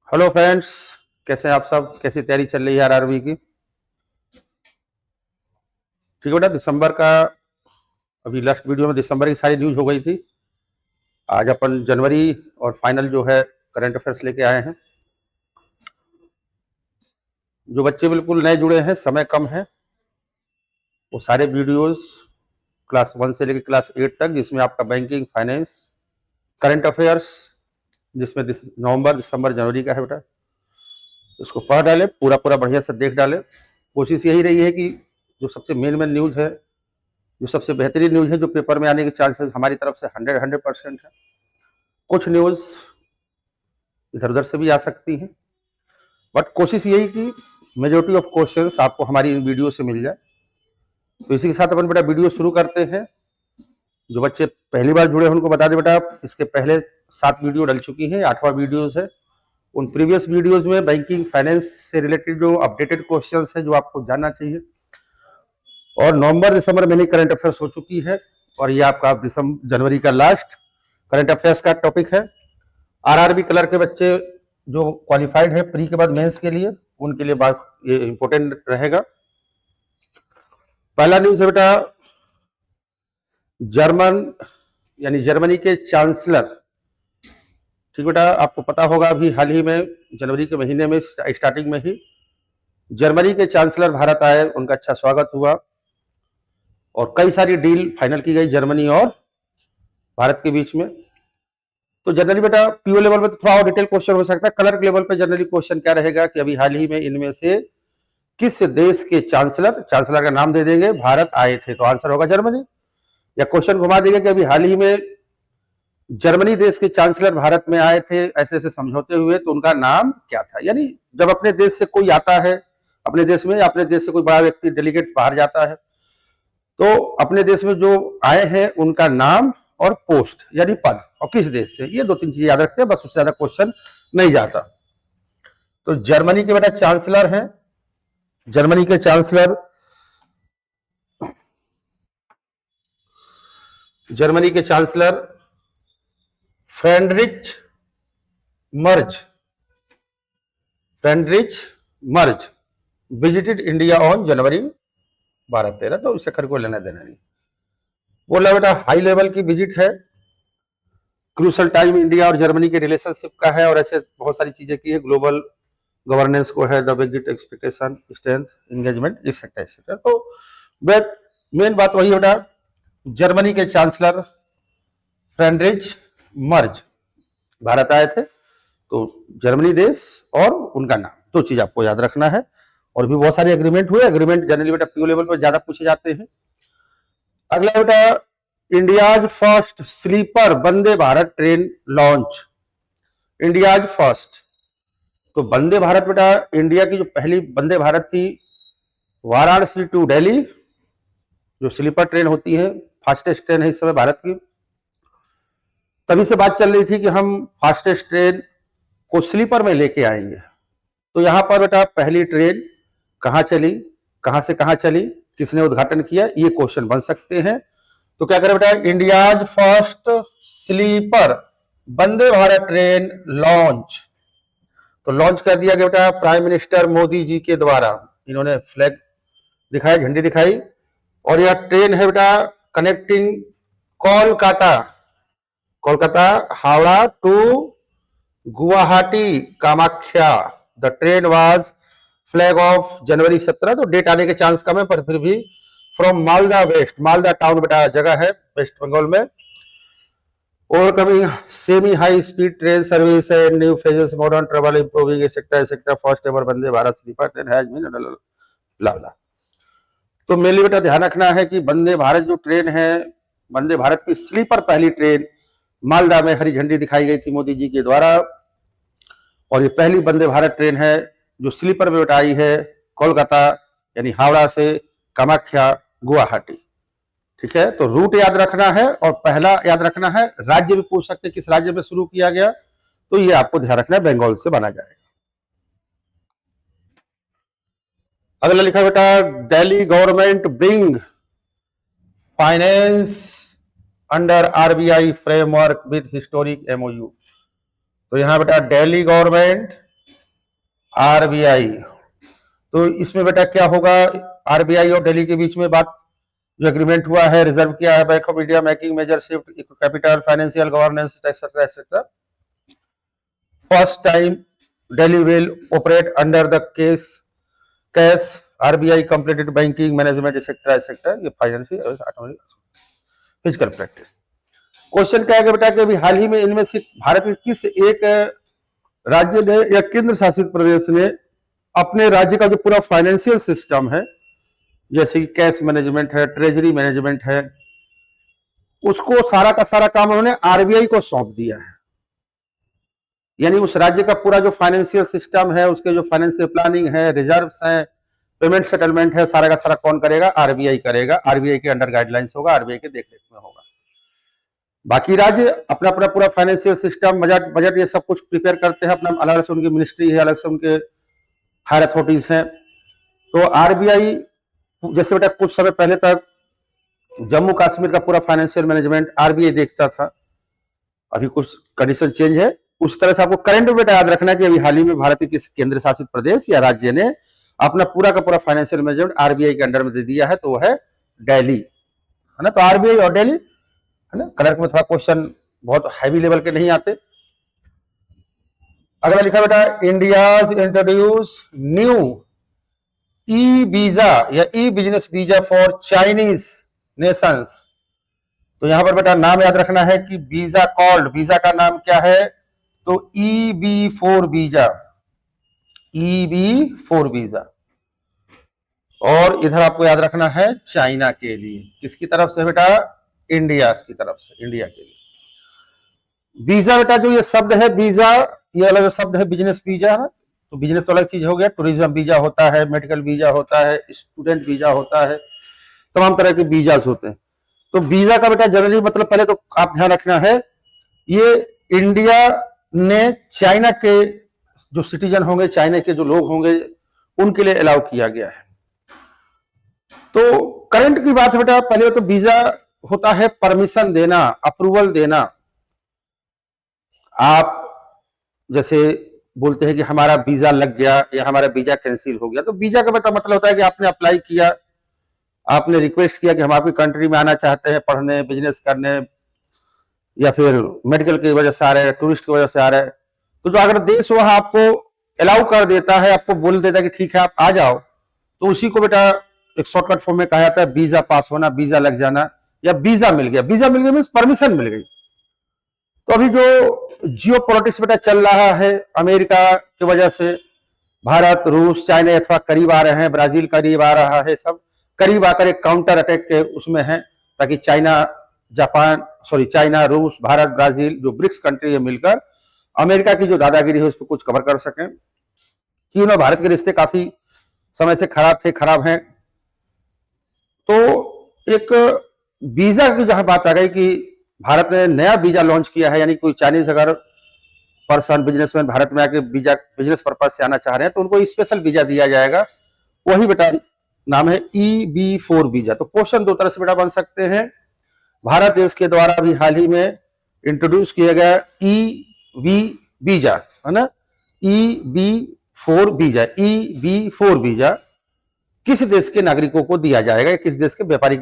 Hello friends, कैसे हैं आप सब? कैसी तैयारी चल रही है आरआरबी की? ठीक है बेटा, दिसंबर का अभी लास्ट वीडियो में दिसंबर की सारी न्यूज हो गई थी। आज अपन जनवरी और फाइनल जो है करंट अफेयर्स लेके आए हैं। जो बच्चे बिल्कुल नए जुड़े हैं, समय कम है, वो सारे वीडियोस क्लास 1 से लेकर क्लास 8 तक, जिसमें आपका बैंकिंग, फाइनेंस, करंट अफेयर्स, जिसमें नवंबर, दिसंबर, जनवरी का है बेटा, उसको पढ़ डालें, पूरा पूरा बढ़िया से देख डालें। कोशिश यही रही है कि जो सबसे मेन मेन न्यूज है, जो सबसे बेहतरीन न्यूज है, जो पेपर में आने के चांसेस हमारी तरफ से 100% है। कुछ न्यूज इधर उधर से भी आ सकती हैं, बट कोशिश यही कि मेजोरिटी ऑफ क्वेश्चंस आपको हमारी वीडियो से मिल जाए। तो इसी के साथ अपन बेटा वीडियो शुरू करते हैं। जो बच्चे पहली बार जुड़े हैं उनको बता दें बेटा, इसके पहले 7 वीडियो डल चुकी हैं, 8वां वीडियोज है। उन प्रीवियस वीडियोज में बैंकिंग, फाइनेंस से रिलेटेड जो अपडेटेड क्वेश्चंस है, जो आपको जानना चाहिए, और नवंबर दिसंबर में करंट अफेयर्स हो चुकी है। और ये आपका जनवरी का लास्ट करंट अफेयर्स का टॉपिक है। आरआरबी कलर के बच्चे जो क्वालिफाइड है प्री के बाद मेंस के लिए, उनके लिए बात ये इंपॉर्टेंट रहेगा। पहला न्यूज है बेटा, जर्मनी के चांसलर। ठीक बेटा, आपको पता होगा अभी हाल ही में जनवरी के महीने में स्टार्टिंग में ही जर्मनी के चांसलर भारत आए, उनका अच्छा स्वागत हुआ और कई सारी डील फाइनल की गई जर्मनी और भारत के बीच में। तो जनरली बेटा पीओ लेवल में तो थोड़ा और डिटेल क्वेश्चन हो सकता है। कलर लेवल पे जनरली क्वेश्चन क्या रहेगा कि अभी हाल ही में इनमें से किस देश के चांसलर का नाम दे देंगे भारत आए थे, तो आंसर होगा जर्मनी। या क्वेश्चन घुमा देंगे कि अभी हाल ही में जर्मनी देश के चांसलर भारत में आए थे ऐसे ऐसे समझौते हुए, तो उनका नाम क्या था। यानी जब अपने देश से कोई आता है अपने देश में, या अपने देश से कोई बड़ा व्यक्ति डेलीगेट बाहर जाता है, तो अपने देश में जो आए हैं उनका नाम और पोस्ट यानी पद और किस देश से, ये 2-3 चीजें याद रखते हैं, बस उससे ज्यादा क्वेश्चन नहीं जाता। तो जर्मनी के बेटा चांसलर हैं, जर्मनी के chancellor Friedrich merge visited India on January 12-13। तो इससे खर को लेना देना नहीं, बोला बेटा हाई लेवल की विजिट है, क्रूशल टाइम इंडिया और जर्मनी के रिलेशनशिप का है, और ऐसे बहुत सारी चीजें की है, ग्लोबल गवर्नेंस को है, the Brexit expectation, strength, engagement, etcetera etcetera. तो मेन बात वही बेटा, जर्मनी के चांसलर फ्रेडरिच मर्ज भारत आए थे, तो जर्मनी देश और उनका नाम, 2 चीज आपको याद रखना है। और भी बहुत सारे एग्रीमेंट हुए, एग्रीमेंट जनरली बेटा पीओ लेवल पर ज्यादा पूछे जाते हैं। अगला बेटा, India's first sleeper Vande Bharat train launch. India's first, तो वंदे भारत बेटा इंडिया की जो पहली वंदे भारत थी, वाराणसी टू दिल्ली जो स्लीपर ट्रेन होती है, फास्टेस्ट ट्रेन है इस समय भारत की। तभी से बात चल रही थी कि हम फास्टेस्ट ट्रेन को स्लीपर में लेके आएंगे। तो यहां पर बेटा पहली ट्रेन कहां चली, कहां से कहां चली, किसने उद्घाटन किया, ये क्वेश्चन बन सकते हैं। तो क्या करें बेटा, India's first sleeper Vande Bharat train launch. तो लॉन्च कर दिया गया बेटा प्राइम मिनिस्टर मोदी जी के द्वारा, इन्होंने फ्लैग दिखाया, झंडी दिखाई, और यह ट्रेन है बेटा connecting Kolkata Howrah to Guwahati Kamakhya. The train was flag off January 17। तो डेट आने के चांस कम है, पर फिर भी फ्रॉम मालदा टाउन बेटा जगह है वेस्ट बंगाल में। Overcoming semi high speed train service and new phases, modern travel improving etcetera, first ever Vande Bharat sleeper train has been लावला। तो मेनली बेटा ध्यान रखना है कि वंदे भारत जो ट्रेन है, वंदे भारत की स्लीपर पहली ट्रेन मालदा में हरी झंडी दिखाई गई थी मोदी जी के द्वारा, और ये पहली वंदे भारत ट्रेन है जो स्लीपर में आई है कोलकाता यानी हावड़ा से कामाख्या गुवाहाटी। ठीक है, तो रूट याद रखना है, और पहला याद रखना है, राज्य भी पूछ सकते किस राज्य में शुरू किया गया, तो ये आपको ध्यान रखना है, बंगाल से बना जाएगा। अगला लिखा बेटा, Delhi government bring finance under RBI framework with historic MOU. तो यहां बेटा दिल्ली गवर्नमेंट आरबीआई। तो इसमें बेटा क्या होगा, आरबीआई और दिल्ली के बीच में बात जो एग्रीमेंट हुआ है, रिजर्व किया है Bank of India making major shift capital financial governance etcetera etcetera. First time Delhi will operate under the case cash RBI completed banking management etcetera etcetera, ये फाइनेंशियल फिजिकल प्रैक्टिस। क्वेश्चन क्या है बेटा कि अभी हाल ही में इनमें से भारत के किस एक राज्य ने या केंद्र शासित प्रदेश ने अपने राज्य का जो पूरा फाइनेंशियल सिस्टम है, जैसे कि कैश मैनेजमेंट है, ट्रेजरी मैनेजमेंट है, उसको सारा का सारा काम उन्होंने आरबीआई को सौंप दिया है। यानी उस राज्य का पूरा जो फाइनेंशियल सिस्टम है, उसके जो फाइनेंशियल प्लानिंग है, रिजर्व्स हैं, पेमेंट सेटलमेंट है, सारा का सारा कौन करेगा, आरबीआई करेगा। आरबीआई के अंडर गाइडलाइंस होगा, आरबीआई के देखरेख में होगा। बाकी राज्य अपना अपना पूरा फाइनेंशियल सिस्टम, बजट बजट ये सब कुछ प्रिपेयर करते हैं अपना, अलग से उनकी मिनिस्ट्री है, अलग से उनके हायर अथॉरिटीज हैं। तो आरबीआई जैसे बेटा कुछ समय पहले तक जम्मू कश्मीर का पूरा फाइनेंशियल मैनेजमेंट आरबीआई देखता था, अभी कुछ कंडीशन चेंज है। उस तरह से आपको करंट बेटा याद रखना है कि अभी हाल ही में भारत के किस केंद्र शासित प्रदेश या राज्य ने अपना पूरा का पूरा फाइनेंशियल मैनेजमेंट आरबीआई के अंडर में दे दिया है, तो वो है दिल्ली, है ना। तो आरबीआई और दिल्ली, है ना। क्लर्क में थोड़ा क्वेश्चन बहुत हैवी लेवल के नहीं आते। अगला लिखा बेटा, India introduce new e visa या e business visa for Chinese nations. तो यहां पर बेटा नाम याद रखना है कि वीजा कॉल्ड, वीजा का नाम क्या है, तो EB4 वीजा, EB4 वीजा। और इधर आपको याद रखना है चाइना के लिए, किसकी तरफ से बेटा, इंडिया की तरफ से, इंडिया के लिए। वीजा बेटा जो ये शब्द है वीजा, ये अलग शब्द है, बिजनेस वीजा है। तो बिजनेस तो अलग चीज हो गया, टूरिज्म वीजा होता है, मेडिकल वीजा होता है, स्टूडेंट वीजा होता है, तमाम तरह के वीजास होते हैं। तो वीजा का बेटा जनरली मतलब पहले तो आप ध्यान रखना है, ये इंडिया ने चाइना के जो सिटीजन होंगे, चाइना के जो लोग होंगे, उनके लिए अलाउ किया गया है। तो करंट की बात बेटा, पहले तो वीजा होता है परमिशन देना, अप्रूवल देना। आप जैसे बोलते हैं कि हमारा वीजा लग गया या हमारा वीजा कैंसिल हो गया, तो वीजा का मतलब होता है कि आपने अप्लाई किया, आपने रिक्वेस्ट किया कि हम आपकी कंट्री में आना चाहते हैं, पढ़ने, बिजनेस करने, या फिर मेडिकल की वजह से आ रहे हैं, टूरिस्ट की वजह से आ रहे हैं। तो जो अगर देश वहां आपको अलाउ कर देता है, आपको बोल देता है कि ठीक है आप आ जाओ, तो उसी को बेटा एक शॉर्टकट फॉर्म में कहा जाता है वीजा पास होना, वीजा लग जाना, या वीजा मिल गया। वीजा मिल गया मीन्स परमिशन मिल गई। तो अभी जो जियो पॉलिटिक्स बेटा चल रहा है, अमेरिका की वजह से भारत, रूस, चाइना अथवा करीब आ रहे हैं, ब्राजील करीब आ रहा है, सब करीब आकर एक काउंटर अटैक के उसमें है, ताकि चाइना, रूस, भारत, ब्राजील, जो ब्रिक्स कंट्री है, मिलकर अमेरिका की जो दादागिरी है उस पर कुछ कवर कर सकें। क्यों ना, भारत के रिश्ते काफी समय से खराब हैं। तो एक वीजा की जहां बात आ गई कि भारत ने नया वीजा लॉन्च किया है, यानी कोई चाइनीज अगर पर्सन, बिजनेसमैन भारत में आके वीजा बिजनेस पर्पज से आना चाह रहे हैं, तो उनको स्पेशल वीजा दिया जाएगा, वही बेटा नाम है EB4 वीजा। तो क्वेश्चन दो तरह से बेटा बन सकते हैं। भारत देश के द्वारा भी हाल ही में इंट्रोड्यूस किया गया EB वीजा, है ना, EB4 वीजा, EB4 वीजा किस देश के नागरिकों को दिया जाएगा, किस देश के नागरिक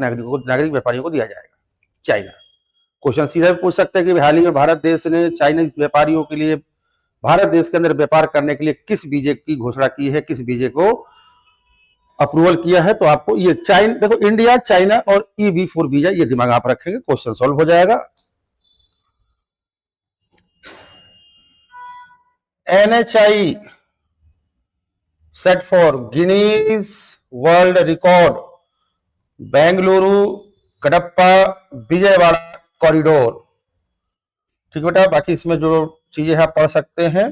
व्यापारियों को दिया जाएगा, चाइना। क्वेश्चन सीधा पूछ सकते हैं कि हाल ही में भारत देश ने चाइनीज व्यापारियों के लिए भारत देश के अंदर व्यापार करने के लिए किस वीजे की घोषणा की है, किस वीजे को अप्रूवल किया है। तो आपको ये देखो, इंडिया, चाइना और EB4 वीजा, ये दिमाग आप रखेंगे, क्वेश्चन सॉल्व हो जाएगा। NHI set for Guinness world record Bengaluru Kadapa Vijayawada corridor. ठीक बेटा, बाकी इसमें जो चीजें आप पढ़ सकते हैं,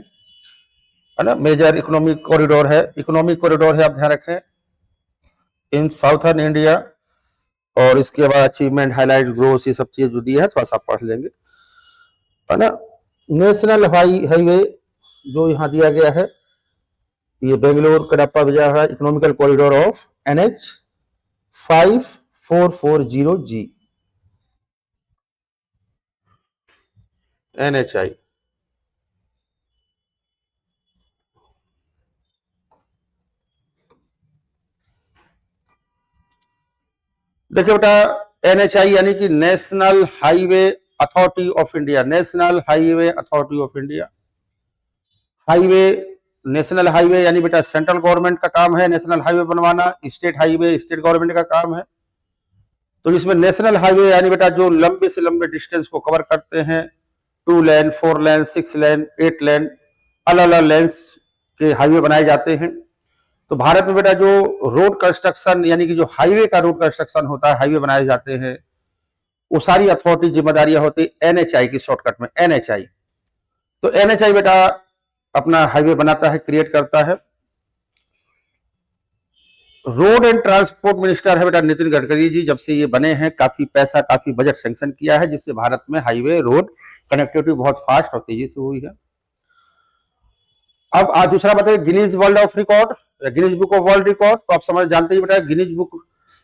है ना। मेजर इकोनॉमिक कॉरिडोर है, आप ध्यान रखें, इन साउथर्न इंडिया। और इसके बाद अचीवमेंट, हाईलाइट, ग्रोथ, ये सब चीजें जो दी है थोड़ा सा पढ़ लेंगे, है ना। नेशनल हाईवे जो यहाँ दिया गया है, ये Bangalore Kadapa Vijayawada economical corridor of NH 5440G, NHI। देखिए बेटा, एनएचआई यानी कि national highway authority of India, national highway authority of India. Highway, national highway यानी बेटा सेंट्रल गवर्नमेंट का काम है नेशनल हाईवे बनवाना, स्टेट हाईवे स्टेट गवर्नमेंट का काम है। तो इसमें नेशनल हाईवे यानी बेटा जो लंबे से लंबे डिस्टेंस को कवर करते हैं, 2 लेन, 4 लेन, 6 लेन, 8 लेन, अलग अलग लेंस के हाईवे बनाए जाते हैं। तो भारत में बेटा जो रोड कंस्ट्रक्शन यानी कि जो हाईवे का रोड कंस्ट्रक्शन होता है, हाईवे बनाए जाते हैं, वो सारी अथॉरिटी जिम्मेदारियां होती है एनएचआई की, शॉर्टकट में एनएचआई। तो एनएचआई बेटा अपना हाईवे बनाता है, क्रिएट करता है। रोड एंड ट्रांसपोर्ट मिनिस्टर है बेटा नितिन गडकरी जी। जब से ये बने हैं काफी पैसा, काफी बजट सैंक्शन किया है, जिससे भारत में हाईवे रोड कनेक्टिविटी बहुत फास्ट और तेजी से हुई है। अब आज दूसरा बताइए Guinness world of record, Guinness book of world record. तो आप समझ जानते ही बेटा गिनीज बुक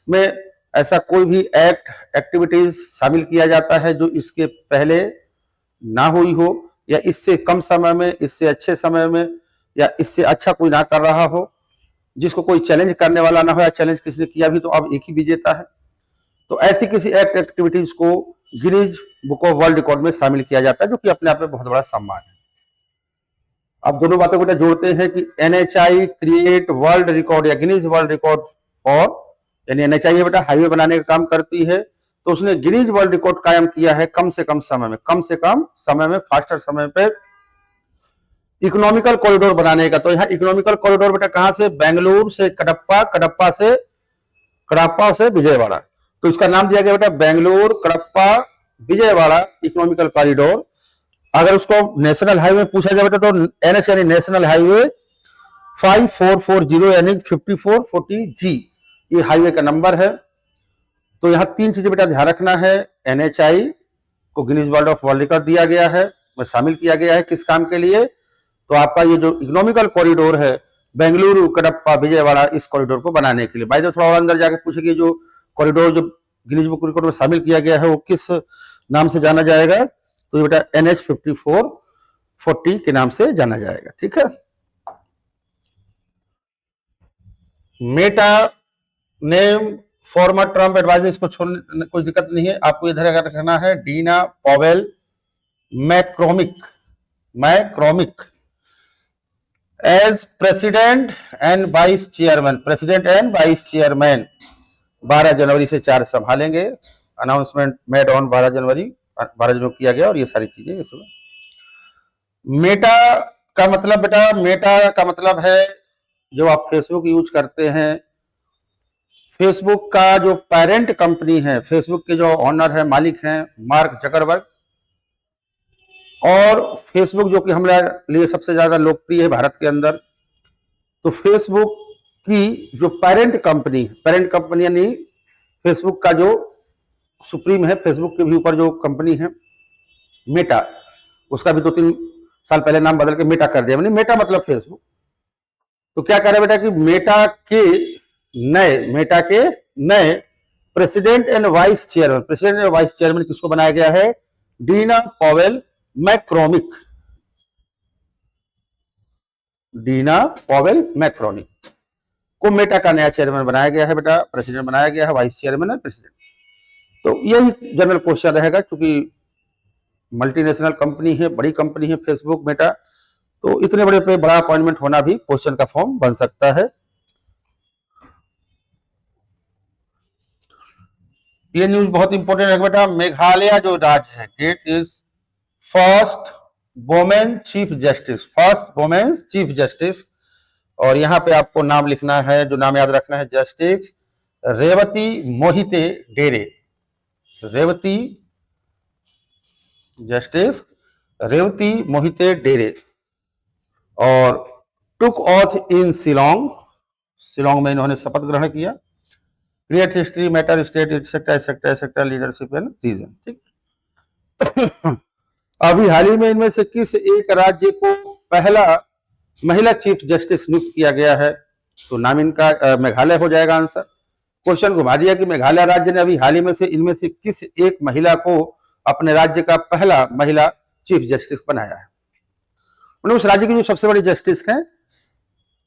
में ऐसा कोई भी एक्ट, एक्टिविटीज शामिल किया जाता है जो इसके पहले ना हुई हो, या इससे कम समय में, इससे अच्छे समय में, या इससे अच्छा कोई ना कर रहा हो, जिसको कोई चैलेंज करने वाला ना हो, या चैलेंज किसी ने किया भी तो अब एक ही विजेता है। तो ऐसी किसी एक्ट, एक्टिविटीज को Guinness book of world record में शामिल किया जाता है, जो कि अपने आप में बहुत बड़ा सम्मान है। अब दोनों बातों को जोड़ते हैं कि एनएचआई क्रिएट वर्ल्ड रिकॉर्ड या गिनीज वर्ल्ड रिकॉर्ड फॉर, यानी एनएचआई बेटा हाईवे बनाने का काम करती है, तो उसने गिनीज वर्ल्ड रिकॉर्ड कायम किया है कम से कम समय में, कम से कम समय में, फास्टर समय पे इकोनॉमिकल कॉरिडोर बनाने का। तो यहाँ इकोनॉमिकल कॉरिडोर बेटा कहां से, बेंगलुरु से कडप्पा, कडप्पा से विजयवाड़ा। तो इसका नाम दिया गया बेटा बेंगलुरु कडप्पा विजयवाड़ा इकोनॉमिकल कॉरिडोर। अगर उसको नेशनल हाईवे पूछा जाए बेटा तो एनएच यानी नेशनल हाईवे 5440 यानी 5440G ये हाईवे का नंबर है। तो यहाँ 3 चीजें बेटा ध्यान रखना है। एनएचआई को Guinness world of world record दिया गया है, में शामिल किया गया है, किस काम के लिए, तो आपका ये जो इकोनॉमिकल कॉरिडोर है बेंगलुरु कडप्पा विजयवाड़ा, इस कॉरिडोर को बनाने के लिए। भाई तो थोड़ा और अंदर जाके पूछेगी जो कॉरिडोर जो गिनीज बुक रिकॉर्ड में शामिल किया गया है वो किस नाम से जाना जाएगा, तो ये बेटा NH 5440 के नाम से जाना जाएगा। ठीक है। Meta name former Trump adviser, इसको छोड़ने कोई दिक्कत नहीं है, आपको इधर अगर रखना है Dina Powell McCormick as president and vice chairman 12 जनवरी से 4 संभालेंगे। अनाउंसमेंट मेड ऑन 12 जनवरी किया गया, और ये सारी चीजें ये सब। मेटा का मतलब बेटा, मेटा का मतलब है जो आप फेसबुक यूज करते हैं, फेसबुक का जो पेरेंट कंपनी है, फेसबुक के जो ऑनर है, मालिक हैं मार्क जकरबर्ग, और फेसबुक जो कि हमारे लिए सबसे ज्यादा लोकप्रिय है भारत के अंदर। तो फेसबुक की जो पेरेंट कंपनी यानी फेसबुक का जो सुप्रीम है, फेसबुक के भी ऊपर जो कंपनी है मेटा, उसका भी 2-3 साल पहले नाम बदल के मेटा कर दिया, यानी मेटा मतलब फेसबुक। तो क्या कह रहे बेटा कि मेटा के नए प्रेसिडेंट एंड वाइस चेयरमैन किसको बनाया गया है, डीना पॉवेल मैक्रॉमिक को मेटा का नया चेयरमैन बनाया गया है बेटा, प्रेसिडेंट बनाया गया है, वाइस चेयरमैन है, प्रेसिडेंट। तो यही जनरल क्वेश्चन रहेगा, क्योंकि मल्टीनेशनल कंपनी है, बड़ी कंपनी है फेसबुक मेटा, तो इतने बड़े पे बड़ा अपॉइंटमेंट होना भी क्वेश्चन का फॉर्म बन सकता है। ये न्यूज बहुत इंपॉर्टेंट है बेटा। मेघालय जो राज्य है, gets its first women chief justice, और यहां पे आपको नाम लिखना है, जो नाम याद रखना है, जस्टिस रेवती मोहिते डेरे, और टुक ऑथ इन शिलोंग में इन्होंने शपथ ग्रहण किया। Create history, matter, state, etcetera leadership and reason. ठीक। अभी हाल ही में इनमें से किस एक राज्य को पहला महिला चीफ जस्टिस नियुक्त किया गया है, तो नाम इनका मेघालय हो जाएगा आंसर। क्वेश्चन घुमा दिया कि मेघालय राज्य ने अभी हाल ही में से इनमें से किस एक महिला को अपने राज्य का पहला महिला चीफ जस्टिस बनाया है, मतलब उस राज्य की जो सबसे बड़ी जस्टिस है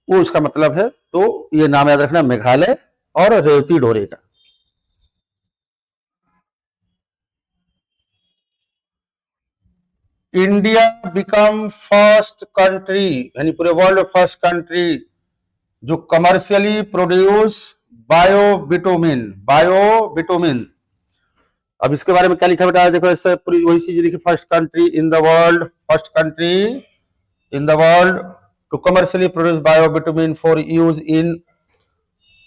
वो उसका मतलब है। तो ये नाम याद रखना, मेघालय और रेवती ढोरे का। इंडिया बिकम फर्स्ट कंट्री, यानी पूरे वर्ल्ड में फर्स्ट कंट्री जो कमर्शियली प्रोड्यूस बायोबिटुमिन। बायोबिटुमिन, अब इसके बारे में क्या लिखा बेटा, देखो ऐसे पूरी वही चीज लिखी, first country in the world, first country in the world to commercially produce biobitumen for use in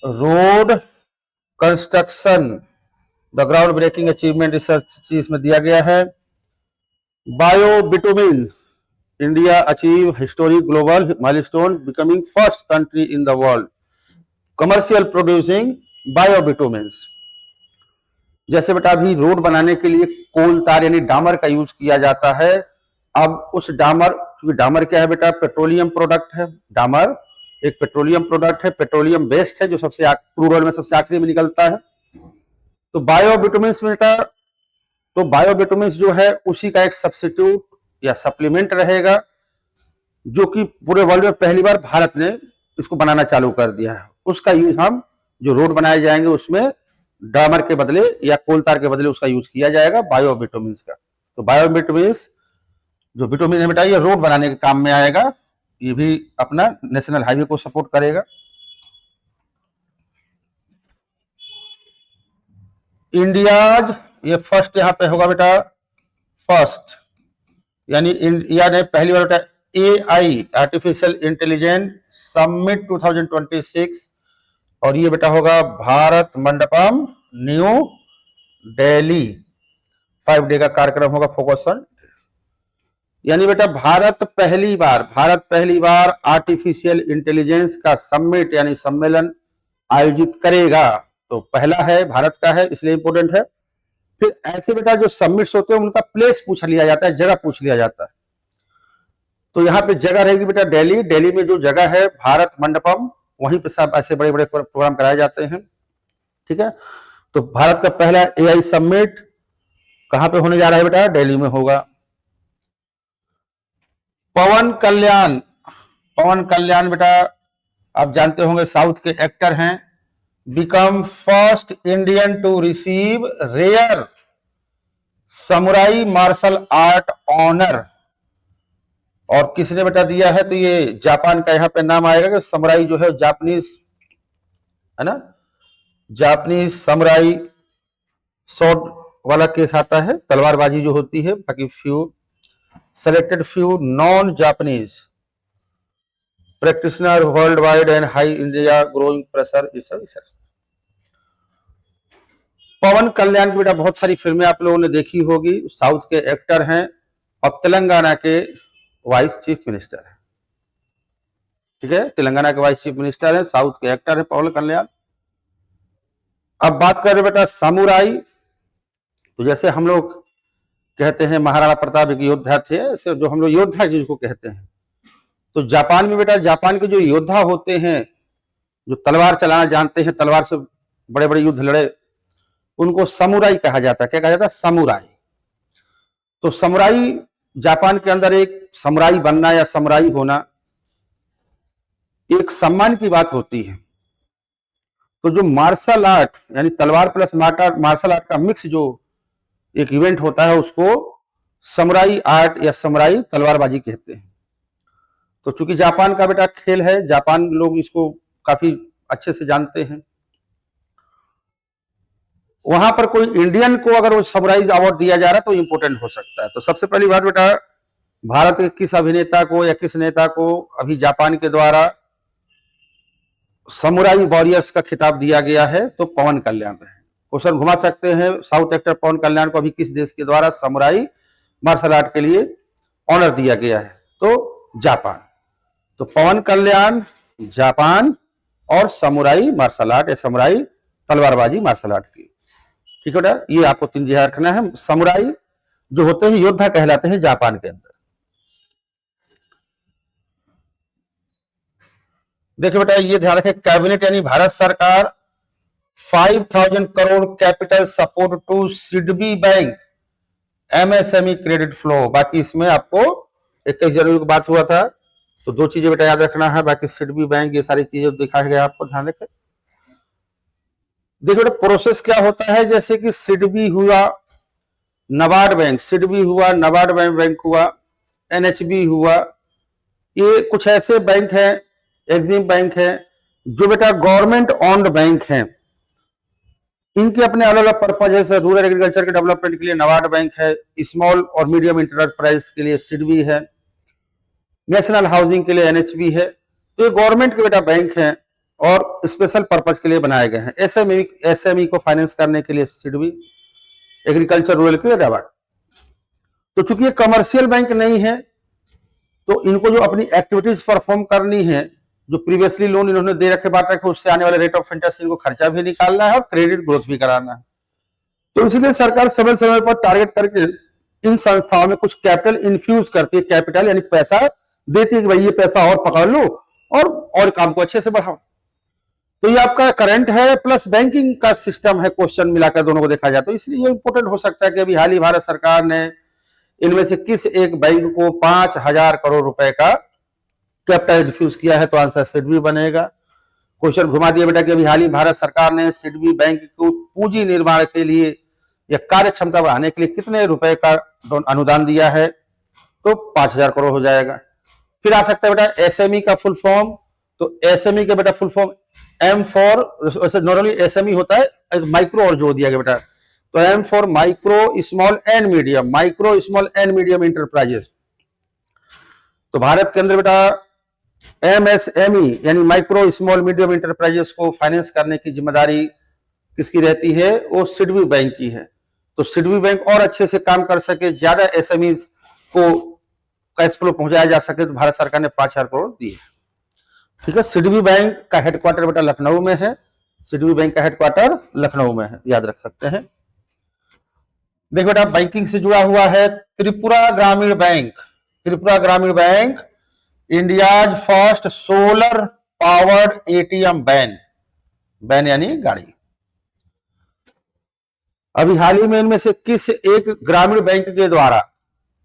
road construction. The ground breaking achievement research चीज में दिया गया है। Biobitumen, India achieve historic global milestone becoming first country in the world commercial producing biobitumen. जैसे बेटा अभी road बनाने के लिए कोल तार यानी डामर का यूज किया जाता है। अब उस डामर, क्योंकि डामर क्या है बेटा, पेट्रोलियम प्रोडक्ट है। डामर एक पेट्रोलियम प्रोडक्ट है, पेट्रोलियम बेस्ड है, जो सबसे क्रूड ऑयल में सबसे आखिरी में निकलता है। तो बायोबिटुमिन्स बेटा, तो बायोबिटुमिन्स जो है उसी का एक सब्स्टिट्यूट या सप्लीमेंट रहेगा, जो कि पूरे वर्ल्ड में पहली बार भारत ने इसको बनाना चालू कर दिया है। उसका यूज हम जो रोड बनाए जाएंगे उसमें डामर के बदले या कोल तार के बदले उसका यूज किया जाएगा बायोबिटुमिन्स का। तो बायोबिटुमिन्स जो बिटुमिन है बेटा, ये रोड बनाने के काम में आएगा। ये भी अपना नेशनल हाईवे को सपोर्ट करेगा। इंडियाज, ये फर्स्ट यहाँ पे होगा बेटा, फर्स्ट यानी इंडिया ने पहली बार बेटा AI आर्टिफिशियल इंटेलिजेंस समिट 2026, और ये बेटा होगा भारत मंडपम न्यू दिल्ली। 5 डे का कार्यक्रम होगा, फोकस ऑन, यानी बेटा भारत पहली बार आर्टिफिशियल इंटेलिजेंस का समिट यानी सम्मेलन आयोजित करेगा। तो पहला है, भारत का है, इसलिए इंपोर्टेंट है। फिर ऐसे बेटा जो समिट्स होते हैं उनका प्लेस पूछ लिया जाता है, जगह पूछ लिया जाता है। तो यहाँ पे जगह रहेगी बेटा दिल्ली। दिल्ली में जो जगह है भारत मंडपम, वहीं पे सब ऐसे बड़े बड़े प्रोग्राम कराए जाते हैं। ठीक है, तो भारत का पहला AI समिट कहां पे होने जा रहा है बेटा, दिल्ली में होगा। पवन कल्याण, पवन कल्याण बेटा आप जानते होंगे साउथ के एक्टर हैं। Become first Indian to receive rare samurai martial art honour, और किसने बेटा दिया है, तो ये जापान का यहाँ पे नाम आएगा कि समुराई जो है जापानीज है ना, जापानीज समुराई शॉर्ट वाला केस आता है, तलवारबाजी जो होती है। बाकी selected few non-Japanese practitioner worldwide and high India growing pressure इस सब। पवन कल्याण की बेटा बहुत सारी फिल्में आप लोगों ने देखी होगी, साउथ के एक्टर हैं और तेलंगाना के वाइस चीफ मिनिस्टर हैं। ठीक है, तेलंगाना के वाइस चीफ मिनिस्टर हैं, साउथ के एक्टर हैं पवन कल्याण। अब बात करें बेटा समुराई, तो जैसे हम लोग कहते हैं महाराणा प्रताप एक योद्धा थे, ऐसे जो हम लोग योद्धा जिसको कहते हैं, तो जापान में बेटा जापान के जो योद्धा होते हैं, जो तलवार चलाना जानते हैं, तलवार से बड़े बड़े युद्ध लड़े, उनको समुराई कहा जाता है। क्या कहा जाता है, समुराई। तो समुराई, जापान के अंदर एक समुराई बनना या समुराई होना एक सम्मान की बात होती है। तो जो मार्शल आर्ट यानी तलवार प्लस मार्शल आर्ट का मिक्स जो एक इवेंट होता है, उसको समुराई आर्ट या समुराई तलवारबाजी कहते हैं। तो चूंकि जापान का बेटा खेल है, जापान लोग इसको काफी अच्छे से जानते हैं। वहां पर कोई इंडियन को अगर वो समुराई अवार्ड दिया जा रहा है तो इंपोर्टेंट हो सकता है। तो सबसे पहली बात बेटा, भारत के किस अभिनेता को या किस नेता को अभी जापान के द्वारा समुराई वॉरियर्स का खिताब दिया गया है, तो पवन कल्याण है। क्वेश्चन घुमा सकते हैं, साउथ एक्टर पवन कल्याण को अभी किस देश के द्वारा समुराई मार्शल आर्ट के लिए ऑनर दिया गया है, तो जापान। तो पवन कल्याण जापान और समुराई मार्शल आर्ट या समुराई तलवारबाजी मार्शल आर्ट की। ठीक है बेटा, ये आपको 3 ध्यान रखना है। समुराई जो होते हैं योद्धा कहलाते हैं जापान के अंदर। देखिए बेटा, ये ध्यान रखें, कैबिनेट यानी भारत सरकार 5000 crore capital support to SIDBI bank MSME credit flow. बाकी इसमें आपको 21 जनवरी को बात हुआ था, तो 2 चीजें बेटा याद रखना है। बाकी सिडबी बैंक ये सारी चीजें दिखाया गया, आपको ध्यान रखें। देखिए बेटा, प्रोसेस क्या होता है, जैसे कि सिडबी हुआ, नाबार्ड बैंक, सिडबी हुआ, नाबार्ड बैंक हुआ, एनएचबी हुआ, ये कुछ ऐसे बैंक हैं, एक्सिम बैंक है, जो बेटा गवर्नमेंट ऑन्ड बैंक हैं। इनके अपने अलग अलग पर्पज है। जैसे रूरल एग्रीकल्चर के डेवलपमेंट के लिए नाबार्ड बैंक है, स्मॉल और मीडियम इंटरप्राइज के लिए सिडबी है, नेशनल हाउसिंग के लिए एनएचबी है। तो ये गवर्नमेंट के बेटा बैंक हैं और स्पेशल पर्पज के लिए बनाए गए हैं। एसएमई को फाइनेंस करने के लिए सिडबी, एग्रीकल्चर रूरल के लिए नाबार्ड। तो चूंकि ये कमर्शियल बैंक नहीं है, तो इनको जो अपनी एक्टिविटीज परफॉर्म करनी है, जो प्रीवियसली लोन इन्होंने दे रखे बांट रखे, उससे आने वाले रेट ऑफ इंटरेस्ट इनको खर्चा भी निकालना है और क्रेडिट ग्रोथ भी कराना है। तो इसलिए सरकार समय समय पर टारगेट करके इन संस्थाओं में कुछ कैपिटल इन्फ्यूज करती है, कैपिटल यानी पैसा देती है कि भाई ये पैसा और पकड़ लो और काम को अच्छे से बढ़ाओ। तो ये आपका करंट है प्लस बैंकिंग का सिस्टम है, क्वेश्चन मिलाकर दोनों को देखा जाए तो इसलिए ये इंपॉर्टेंट हो सकता है कि अभी हाल ही भारत सरकार ने इनमें से किस एक बैंक को 5,000 करोड़ रुपए का कैपिटल इन्फ्यूज किया है, तो आंसर सिडबी बनेगा। क्वेश्चन घुमा दिया बेटा कि अभी हाल ही भारत सरकार ने सिडबी बैंक को पूंजी निर्माण के लिए या कार्य क्षमता बढ़ाने के लिए कितने रुपए का अनुदान दिया है, तो 5,000 करोड़ हो जाएगा। फिर आ सकता है बेटा एसएमई का फुल फॉर्म, तो एसएमई का बेटा फुल फॉर्म एम फॉर, वैसे नॉर्मली एसएमई होता है माइक्रो और जो दिया गया बेटा, तो M for micro small and medium, micro small and medium enterprises. तो भारत के अंदर बेटा एमएसएमई यानी माइक्रो स्मॉल मीडियम इंटरप्राइजेस को फाइनेंस करने की जिम्मेदारी किसकी रहती है, वो सिडबी बैंक की है। तो सिडबी बैंक और अच्छे से काम कर सके, ज्यादा एसएमईज को कैश फ्लो पहुंचाया जा सके, तो भारत सरकार ने 5,000 करोड़ दिए। ठीक है, सिडबी बैंक का हेडक्वार्टर बेटा लखनऊ में है, सिडबी बैंक का हेडक्वार्टर लखनऊ में है, याद रख सकते हैं। देखो बेटा बैंकिंग से जुड़ा हुआ है Tripura Gramin Bank. Tripura Gramin Bank India's first solar powered ATM van, van यानी गाड़ी। अभी हाल ही में इनमें से किस एक ग्रामीण बैंक के द्वारा,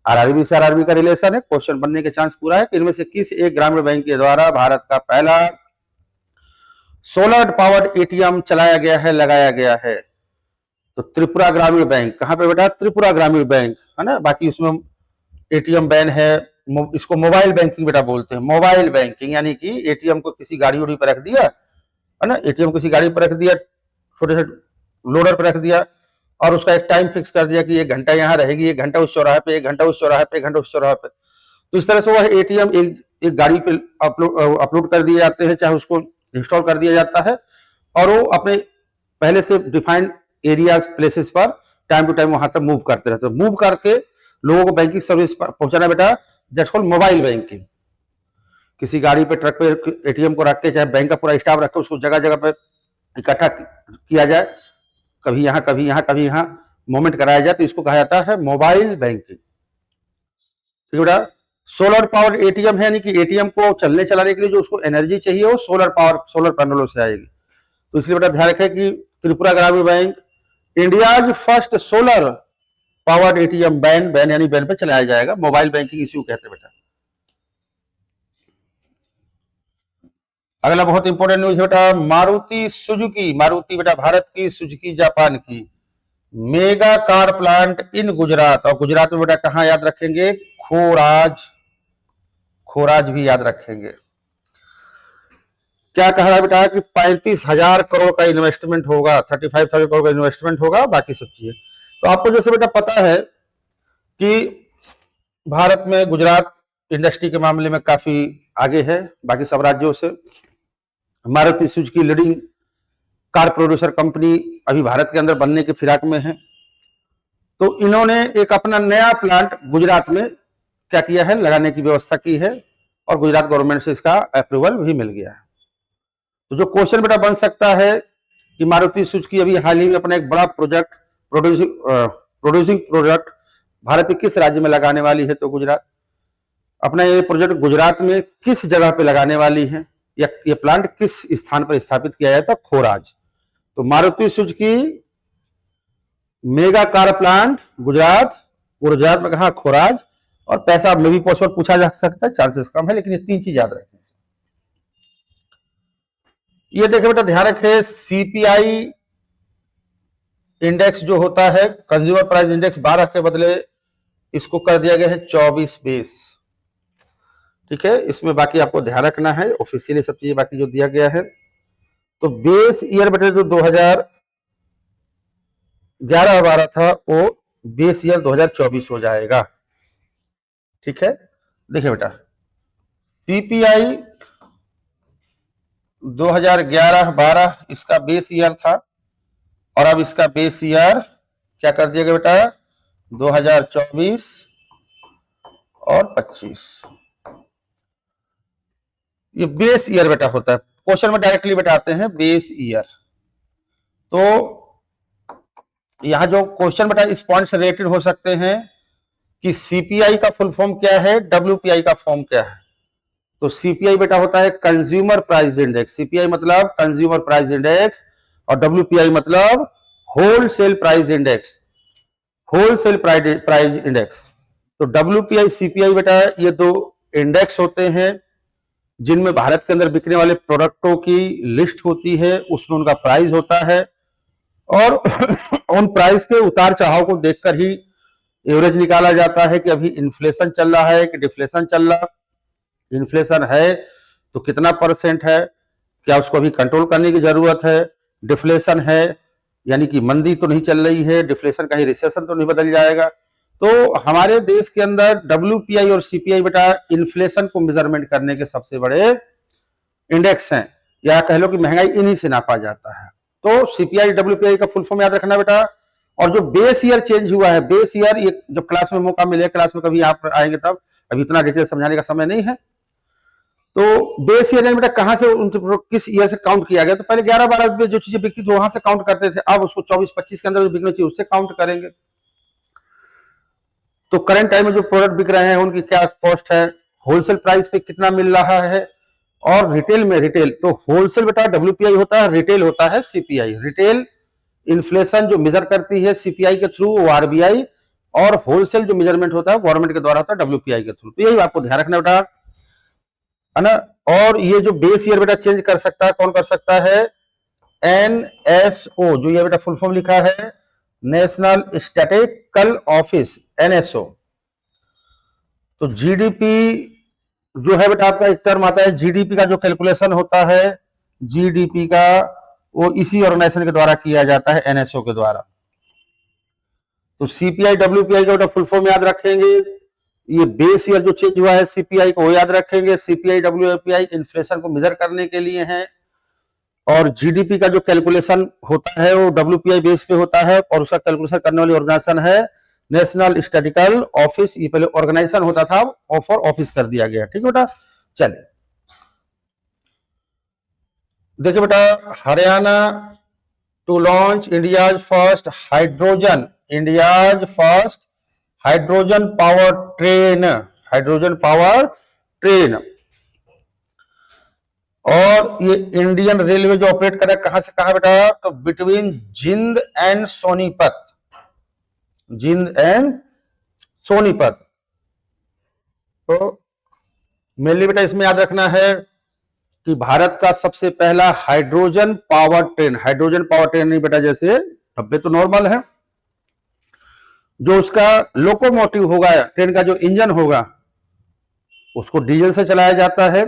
आरआरबी से आरआरबी का रिलेशन है, क्वेश्चन बनने के चांस पूरा है कि इनमें से किस एक ग्रामीण बैंक के द्वारा भारत का पहला सोलर पावर्ड एटीएम चलाया गया है, लगाया गया है, तो त्रिपुरा ग्रामीण बैंक। कहां पे बेटा, त्रिपुरा ग्रामीण बैंक है ना। बाकी उसमें एटीएम बैन है, इसको मोबाइल बैंकिंग बेटा बोलते हैं। मोबाइल बैंकिंग यानी कि एटीएम को किसी गाड़ी उड़ी पर रख दिया है ना, एटीएम किसी गाड़ी पर रख दिया, छोटे से लोडर पर रख दिया और उसका एक टाइम फिक्स कर दिया कि 1 घंटा यहाँ रहेगी, 1 घंटा उस चौराहे पे, 1 घंटा उस चौराहे पे, 1 घंटा उस चौराहे पे। तो इस तरह से वह एटीएम एक गाड़ी पे अपलोड कर दिए जाते हैं, चाहे उसको इंस्टॉल कर दिया जाता है और वो अपने पहले से डिफाइंड एरियाज प्लेसेस पर टाइम टू टाइम वहां तक मूव करते रहते हैं। मूव करके लोगों को बैंकिंग सर्विस पहुंचाना बेटा दैट्स कॉल्ड मोबाइल बैंकिंग। किसी गाड़ी पे, ट्रक पे एटीएम को रख के, चाहे बैंक का पूरा स्टाफ रख के उसको जगह जगह पे इकट्ठा किया जाए, कभी यहाँ कभी यहाँ कभी यहाँ मूवमेंट कराया जाए, तो इसको कहा जाता है मोबाइल बैंकिंग। ठीक है बेटा, सोलर पावर एटीएम है, यानी कि एटीएम को चलने चलाने के लिए जो उसको एनर्जी चाहिए वो सोलर पावर, सोलर पैनलों से आएगी। तो इसलिए बेटा ध्यान रखें कि Tripura Gramin Bank India's first solar powered ATM ban यानी बैन पे चलाया जाएगा। मोबाइल बैंकिंग इसी को कहते हैं बेटा। अगला बहुत इंपॉर्टेंट न्यूज बेटा, मारुति सुजुकी, मारुति बेटा भारत की, सुजुकी जापान की, mega car plant in Gujarat. और गुजरात में बेटा कहां याद रखेंगे, खोराज, खोराज भी याद रखेंगे। क्या कह रहा है बेटा कि 35,000 करोड़ का इन्वेस्टमेंट होगा, 35,000 करोड़ का इन्वेस्टमेंट होगा, बाकी सब चीजें। तो आपको जैसे बेटा पता है कि भारत में गुजरात इंडस्ट्री के मामले में काफी आगे है बाकी सब राज्यों से। Maruti Suzuki leading car producer company अभी भारत के अंदर बनने की फिराक में है। तो इन्होंने एक अपना नया प्लांट गुजरात में क्या किया है, लगाने की व्यवस्था की है और गुजरात गवर्नमेंट से इसका अप्रूवल भी मिल गया है। तो जो क्वेश्चन बेटा बन सकता है कि मारुति सुजुकी अभी हाल ही में अपना एक बड़ा प्रोजेक्ट, प्रोड्यूसिंग प्रोडक्ट भारत के किस राज्य में लगाने वाली है, तो गुजरात। अपना ये प्रोजेक्ट गुजरात में किस जगह पे लगाने वाली है, या ये प्लांट किस स्थान पर स्थापित किया जाता, खोराज। तो Maruti Suzuki mega car plant Gujarat, Gujarat में कहा खोराज, और पैसा में भी पॉसिबल पूछा जा सकता है, चांसेस कम है, लेकिन ये 3 चीज याद रखें। ये देखे बेटा ध्यान रखे, सीपीआई इंडेक्स जो होता है कंज्यूमर प्राइस इंडेक्स 12 के बदले इसको कर दिया गया है 24 बेस। ठीक है, इसमें बाकी आपको ध्यान रखना है, ऑफिशियली सब चीजें बाकी जो दिया गया है। तो बेस ईयर बेटे जो 2011-12 था वो बेस ईयर 2024 हो जाएगा। ठीक है, देखिए बेटा सीपीआई 2011-12 इसका बेस ईयर था और अब इसका बेस ईयर क्या कर दिया गया बेटा 2024 और 25। ये बेस ईयर बेटा होता है, क्वेश्चन में डायरेक्टली बेटा आते हैं बेस ईयर। तो यहां जो क्वेश्चन बेटा इस पॉइंट से रिलेटेड हो सकते हैं कि सीपीआई का फुल फॉर्म क्या है, डब्ल्यूपीआई का फॉर्म क्या है। तो सीपीआई बेटा होता है कंज्यूमर प्राइस इंडेक्स, सीपीआई मतलब कंज्यूमर प्राइस इंडेक्स, और डब्ल्यूपीआई मतलब wholesale price index, wholesale price index. तो डब्ल्यूपीआई सीपीआई बेटा ये दो इंडेक्स होते हैं जिनमें भारत के अंदर बिकने वाले प्रोडक्टों की लिस्ट होती है, उसमें उनका प्राइस होता है और उन प्राइस के उतार चढ़ाव को देखकर ही एवरेज निकाला जाता है कि अभी इन्फ्लेशन चल रहा है कि डिफ्लेशन चल रहा। इन्फ्लेशन है तो कितना परसेंट है, क्या उसको अभी कंट्रोल करने की जरूरत है, डिफ्लेशन है यानी कि मंदी तो नहीं चल रही है, डिफ्लेशन कहीं रिसेशन तो नहीं बदल जाएगा। तो हमारे देश के अंदर डब्ल्यूपीआई और सीपीआई बेटा इन्फ्लेशन को मेजरमेंट करने के सबसे बड़े इंडेक्स हैं, या कह लो कि महंगाई इन्हीं से नापा जाता है। तो सीपीआई डब्ल्यूपीआई का फुल फॉर्म याद रखना बेटा। और जो बेस ईयर चेंज हुआ है, बेस ईयर ये जब क्लास में मौका मिले, क्लास में कभी आप आएंगे तब, अभी इतना डिटेल समझाने का समय नहीं है। तो बेस ईयर बेटा कहां से किस ईयर से काउंट किया गया, तो पहले 11-12 में जो चीजें बिकती थी वहां से काउंट करते थे, अब उसको 24-25 के अंदर जो बिकनी चाहिए उससे काउंट करेंगे। तो करंट टाइम में जो प्रोडक्ट बिक रहे हैं उनकी क्या कॉस्ट है, होलसेल प्राइस पे कितना मिल रहा है, और रिटेल में रिटेल तो होलसेल बेटा डब्ल्यूपीआई होता है, रिटेल होता है सीपीआई। रिटेल इन्फ्लेशन जो मेजर करती है सीपीआई के थ्रू वो आरबीआई, और होलसेल जो मेजरमेंट होता है गवर्नमेंट के द्वारा होता है डब्ल्यूपीआई के थ्रू। तो यही आपको ध्यान रखना बेटा, है ना। और ये जो बेस ईयर बेटा चेंज कर सकता है, कौन कर सकता है, एनएसओ, जो ये बेटा फुल फॉर्म लिखा है नेशनल स्टैटिस्टिकल ऑफिस, एनएसओ। तो जीडीपी जो है बेटा आपका एक टर्म आता है, जीडीपी का जो कैलकुलेशन होता है जीडीपी का, वो इसी ऑर्गेनाइजेशन के द्वारा किया जाता है, एनएसओ के द्वारा। तो सीपीआई डब्ल्यूपीआई का बेटा फुल फॉर्म याद रखेंगे, ये बेस ईयर जो चेंज हुआ है सीपीआई को वो याद रखेंगे। सीपीआई डब्ल्यूपीआई इन्फ्लेशन को मेजर करने के लिए है, और जीडीपी का जो कैलकुलेशन होता है वो डब्ल्यूपीआई बेस पे होता है, और उसका कैलकुलेशन करने वाली ऑर्गेनाइजेशन है नेशनल स्टैटिस्टिकल ऑफिस। ये पहले ऑर्गेनाइजेशन होता था, ऑफर ऑफिस कर दिया गया। ठीक है बेटा, चलिए देखिए बेटा, Haryana to launch India's first hydrogen, India's first hydrogen power train, hydrogen power train. और ये इंडियन रेलवे जो ऑपरेट कर रहा है कहां से कहां बेटा, तो between Jind and Sonipat, Jind and Sonipat. तो मेनली बेटा इसमें याद रखना है कि भारत का सबसे पहला hydrogen power train, hydrogen power train नहीं बेटा, जैसे डब्बे तो नॉर्मल है, जो उसका लोकोमोटिव होगा, ट्रेन का जो इंजन होगा उसको डीजल से चलाया जाता है,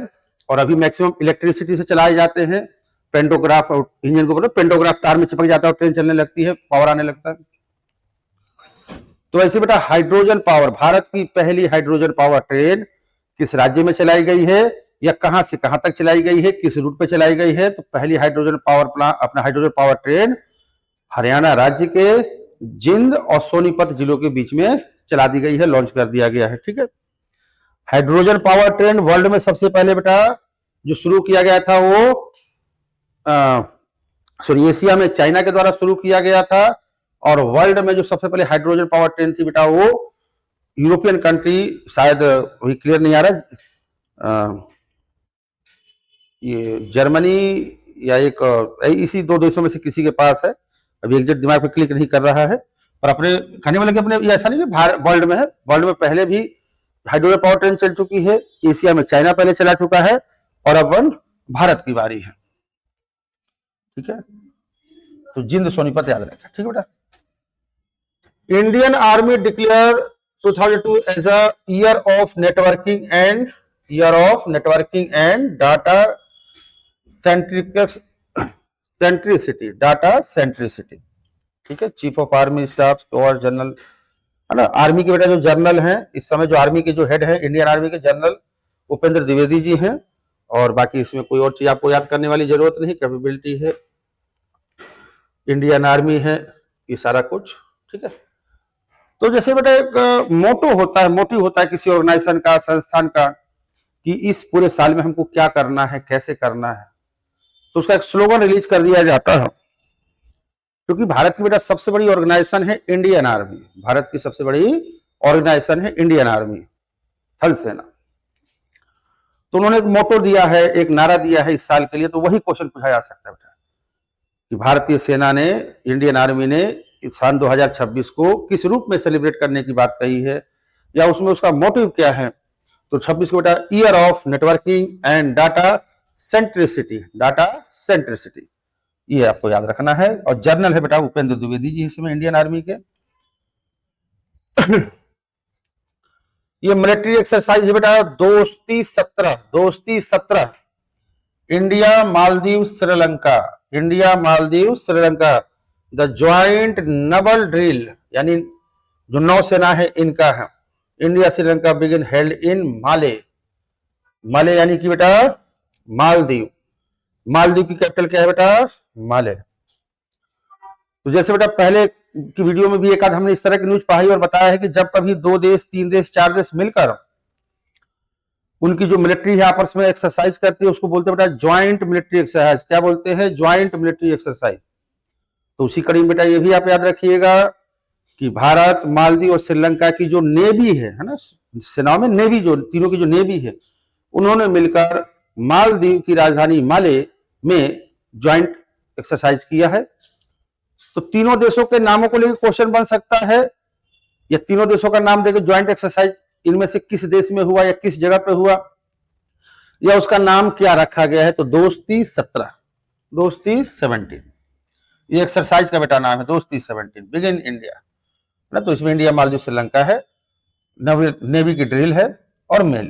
और अभी मैक्सिमम इलेक्ट्रिसिटी से चलाए जाते हैं। पेंटोग्राफ और इंजन को पेंटोग्राफ तार में चिपक जाता है और ट्रेन चलने लगती है, पावर आने लगता है। तो ऐसे बेटा हाइड्रोजन पावर, भारत की पहली हाइड्रोजन पावर ट्रेन किस राज्य में चलाई गई है, या कहां से कहां तक चलाई गई है, किस रूट पे चलाई गई है, तो पहली हाइड्रोजन पावर प्लांट, अपना हाइड्रोजन पावर ट्रेन हरियाणा राज्य के जिंद और सोनीपत जिलों के बीच में चला दी गई है, लॉन्च कर दिया गया है। ठीक है, हाइड्रोजन पावर ट्रेन वर्ल्ड में सबसे पहले बेटा जो शुरू किया गया था वो सॉरी एशिया में चाइना के द्वारा शुरू किया गया था, और वर्ल्ड में जो सबसे पहले हाइड्रोजन पावर ट्रेन थी बेटा वो यूरोपियन कंट्री, शायद वही क्लियर नहीं आ रहा, ये जर्मनी या एक इसी दो देशों में से किसी के पास है, अभी एग्जैक्ट दिमाग पे क्लिक नहीं कर रहा है, पर अपने खाने वाले के अपने, ये ऐसा नहीं कि वर्ल्ड में है, वर्ल्ड में पहले भी हाइड्रोजन पावर ट्रेन चल चुकी है, एशिया में चाइना पहले चला चुका है, और अब भारत की बारी है। ठीक है, तो जिंद सोनीपत याद रखा। ठीक है बेटा, Indian army declare 2002 as a year of networking and data centricity. ठीक है, चीफ ऑफ आर्मी स्टाफ और जनरल, है ना, आर्मी के बेटा जो जनरल हैं इस समय, जो आर्मी के जो हेड है इंडियन आर्मी के, जनरल उपेंद्र द्विवेदी जी हैं। और बाकी इसमें कोई और चीज आपको याद करने वाली जरूरत नहीं, कैपेबिलिटी है, इंडियन आर्मी है, ये सारा कुछ। ठीक है, तो जैसे बेटा एक मोटो होता है, मोटिव होता है किसी ऑर्गेनाइजेशन का, संस्थान का, कि इस पूरे साल में हमको क्या करना है, कैसे करना है, तो उसका एक स्लोगन रिलीज कर दिया जाता है। क्योंकि भारत की बेटा सबसे बड़ी ऑर्गेनाइजेशन है इंडियन आर्मी, भारत की सबसे बड़ी ऑर्गेनाइजेशन है इंडियन आर्मी, थल सेना। तो उन्होंने एक मोटो दिया है, एक नारा दिया है इस साल के लिए, तो वही क्वेश्चन पूछा जा सकता है बेटा कि भारतीय सेना ने, इंडियन आर्मी ने सन 2026 को किस रूप में सेलिब्रेट करने की बात कही है, या उसमें उसका मोटिव क्या है। तो 26 को बेटा year of networking and data centricity, ये आपको याद रखना है। और जर्नल है बेटा उपेंद्र द्विवेदी जी इसमें, इंडियन आर्मी के। ये मिलिट्री एक्सरसाइज है बेटा Dosti 17 India Maldives Sri Lanka, the joint naval drill, यानी जो नौसेना है इनका है, India Sri Lanka begin held in Male यानी कि बेटा मालदीव की कैपिटल क्या है बेटा, माले। तो जैसे बेटा पहले की वीडियो में भी एक आध हमने इस तरह की न्यूज पढ़ाई और बताया है कि जब कभी 2 देश 3 देश 4 देश मिलकर उनकी जो मिलिट्री है आपस में एक्सरसाइज करती है, उसको बोलते हैं बेटा ज्वाइंट मिलिट्री एक्सरसाइज। क्या बोलते हैं? Joint military exercise. तो उसी कड़ी में बेटा ये भी आप याद रखिएगा कि भारत, मालदीव और श्रीलंका की जो नेवी है ना, सेनाओं में नेवी, जो तीनों की जो नेवी है, उन्होंने मिलकर मालदीव की राजधानी माले में ज्वाइंट एक्सरसाइज किया है। तो तीनों देशों के नामों को लेकर क्वेश्चन बन सकता है, या तीनों देशों का नाम देकर ज्वाइंट एक्सरसाइज इनमें से किस देश में हुआ या किस जगह पे हुआ, या उसका नाम क्या रखा गया है। तो दोस्ती 17 ये एक्सरसाइज का बेटा नाम है, दोस्ती 17 बिगिन इंडिया ना। तो इसमें इंडिया, मालदीव, श्रीलंका है, नेवी की ड्रिल है और मेल।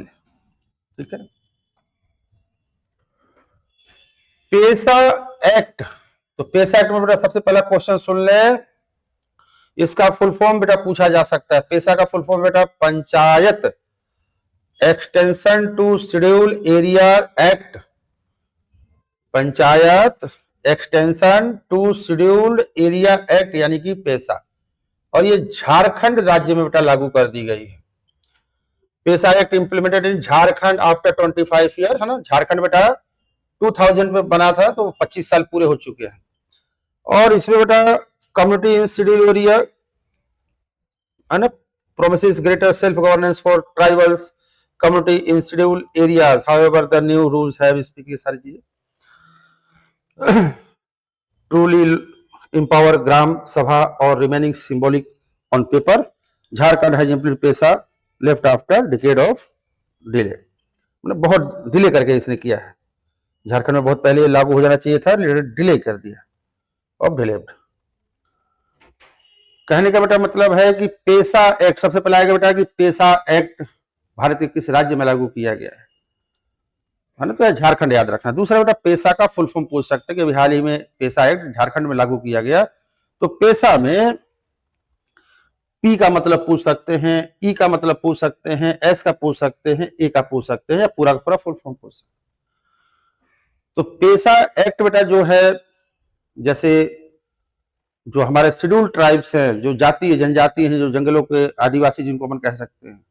ठीक है, पेसा एक्ट। तो पेसा एक्ट में बेटा सबसे पहला क्वेश्चन सुन ले, इसका फुल फॉर्म बेटा पूछा जा सकता है। पेसा का फुल फॉर्म बेटा panchayat extension to schedule area act, panchayat extension to scheduled area act यानी कि पेसा। और ये झारखंड राज्य में बेटा लागू कर दी गई है। PESA act implemented in Jharkhand after 25 year, है ना। झारखंड बेटा 2000 में बना था, तो 25 साल पूरे हो चुके हैं। और इसमें बेटा कम्युनिटी इन शेड्यूल एरिया, है ना, promises greater self governance for tribals community in scheduled areas, however the new rules have speaking सारी चीजें truly empower ग्राम सभा और remaining symbolic on paper, Jharkhand has implemented PESA left after decade of delay, मतलब बहुत delay करके इसने किया है। झारखंड में बहुत पहले लागू हो जाना चाहिए था, डिले कर दिया और डिलेड। कहने का बेटा मतलब है कि पेसा एक्ट, सबसे पहले आएगा बेटा कि पेसा एक्ट भारत के किस राज्य में लागू किया गया है ना, तो झारखंड याद रखना। दूसरा बेटा पेसा का फुल फॉर्म पूछ सकते हैं कि हाल ही में पेसा एक्ट झारखंड में लागू किया गया, तो पेसा में पी का मतलब पूछ सकते हैं, ई का मतलब पूछ सकते हैं, एस का पूछ सकते हैं, ए का पूछ सकते हैं, या पूरा का पूरा फुल फॉर्म पूछ सकते हैं। तो पेसा एक्ट बेटा जो है, जैसे जो हमारे शेड्यूल ट्राइब्स हैं, जो जाति जनजाति हैं, जो जंगलों के आदिवासी जिनको अपन कह सकते हैं,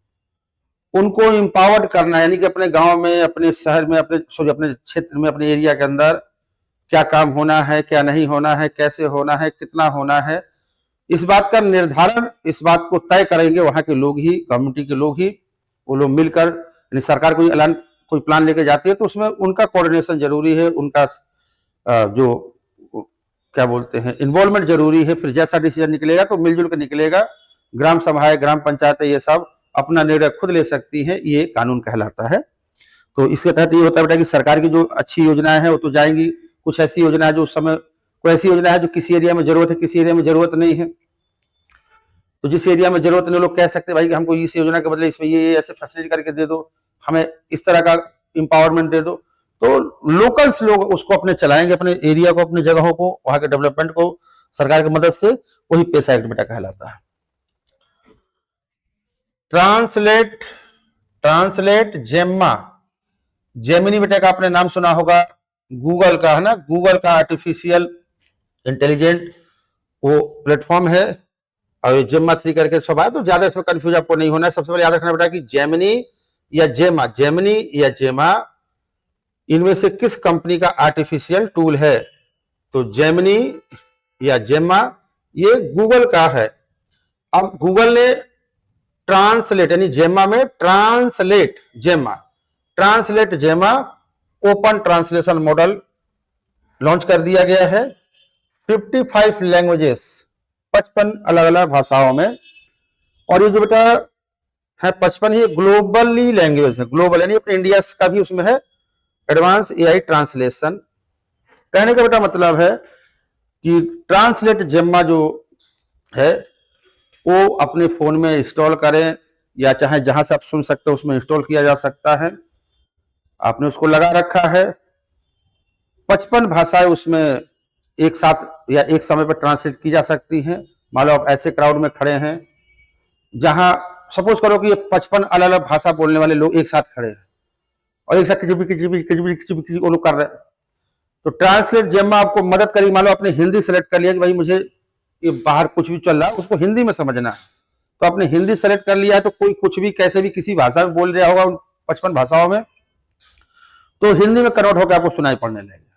उनको इंपावर्ड करना, यानी कि अपने गांव में, अपने शहर में, अपने क्षेत्र में, अपने एरिया के अंदर क्या काम होना है, क्या नहीं होना है, कैसे होना है, कितना होना है, इस बात का निर्धारण, इस बात को तय करेंगे वहां के लोग ही, कम्युनिटी के लोग ही। वो लोग मिलकर, यानी सरकार कोई प्लान लेके जाती है तो उसमें उनका कोऑर्डिनेशन जरूरी है, उनका जो क्या बोलते हैं इन्वॉल्वमेंट जरूरी है। फिर जैसा डिसीजन निकलेगा तो मिलजुल कर निकलेगा। ग्राम सभाएं, ग्राम पंचायतें, ये सब अपना निर्णय खुद ले सकती हैं, ये कानून कहलाता है। तो इसके तहत ये होता है बेटा कि सरकार की जो अच्छी योजनाएं हैं वो तो जाएंगी, कुछ ऐसी योजना है जो उस समय, कोई ऐसी योजना है जो किसी एरिया में जरूरत है, किसी एरिया में जरूरत नहीं है, तो जिस एरिया में जरूरत नहीं लोग कह सकते हैं भाई कि हमको इस योजना के बदले इसमें ये ऐसे फैसिलिटी करके दे दो, हमें इस तरह का इंपावरमेंट दे दो, तो लोकल्स लोग उसको अपने चलाएंगे, अपने एरिया को, अपनी जगहों को, वहां के डेवलपमेंट को सरकार की मदद से। वही पैसा एक्ट बेटा कहलाता है। ट्रांसलेट जेम्मा, जेमिनी बेटा का आपने नाम सुना होगा, गूगल का है ना, गूगल का आर्टिफिशियल इंटेलिजेंट वो प्लेटफॉर्म है, और ये जेम्मा 3 करके सब आया, तो ज्यादा इसमें कंफ्यूज आपको नहीं होना है। सबसे पहले याद रखना बेटा कि जेमिनी या जेमा, जेमिनी या जेमा, इनमें से किस कंपनी का आर्टिफिशियल टूल है? तो जेमिनी या जेमा ये गूगल का है। अब गूगल ने ट्रांसलेट यानी जेमा में ट्रांसलेट जेमा ओपन ट्रांसलेशन मॉडल लॉन्च कर दिया गया है 55 लैंग्वेजेस, 55 अलग अलग भाषाओं में। और ये जो बेटा है 55 ही ग्लोबली लैंग्वेज है, ग्लोबल यानी अपने इंडिया का भी उसमें है एडवांस एआई ट्रांसलेशन। कहने का बेटा मतलब है कि ट्रांसलेट जेम्मा जो है वो अपने फोन में इंस्टॉल करें, या चाहे जहां से आप सुन सकते हो उसमें इंस्टॉल किया जा सकता है। आपने उसको लगा रखा है, 55 भाषाएं उसमें एक साथ या एक समय पर ट्रांसलेट की जा सकती हैं। मान लो आप ऐसे क्राउड में खड़े हैं जहां सपोज करो कि ये 55 अलग अलग भाषा बोलने वाले लोग एक साथ खड़े हैं और एक साथ किचिबिची वो लोग कर रहे हैं, तो ट्रांसलेट जेम्मा आपको मदद करेगी। मान लो आपने हिंदी सेलेक्ट कर लिया कि भाई मुझे ये बाहर कुछ भी चल रहा है उसको हिंदी में समझना है, तो आपने हिंदी सेलेक्ट कर लिया है, तो कोई कुछ भी कैसे भी किसी भाषा में बोल रहा होगा उन 55 भाषाओं में, तो हिंदी में कन्वर्ट होकर आपको सुनाई पड़ने लगेगा।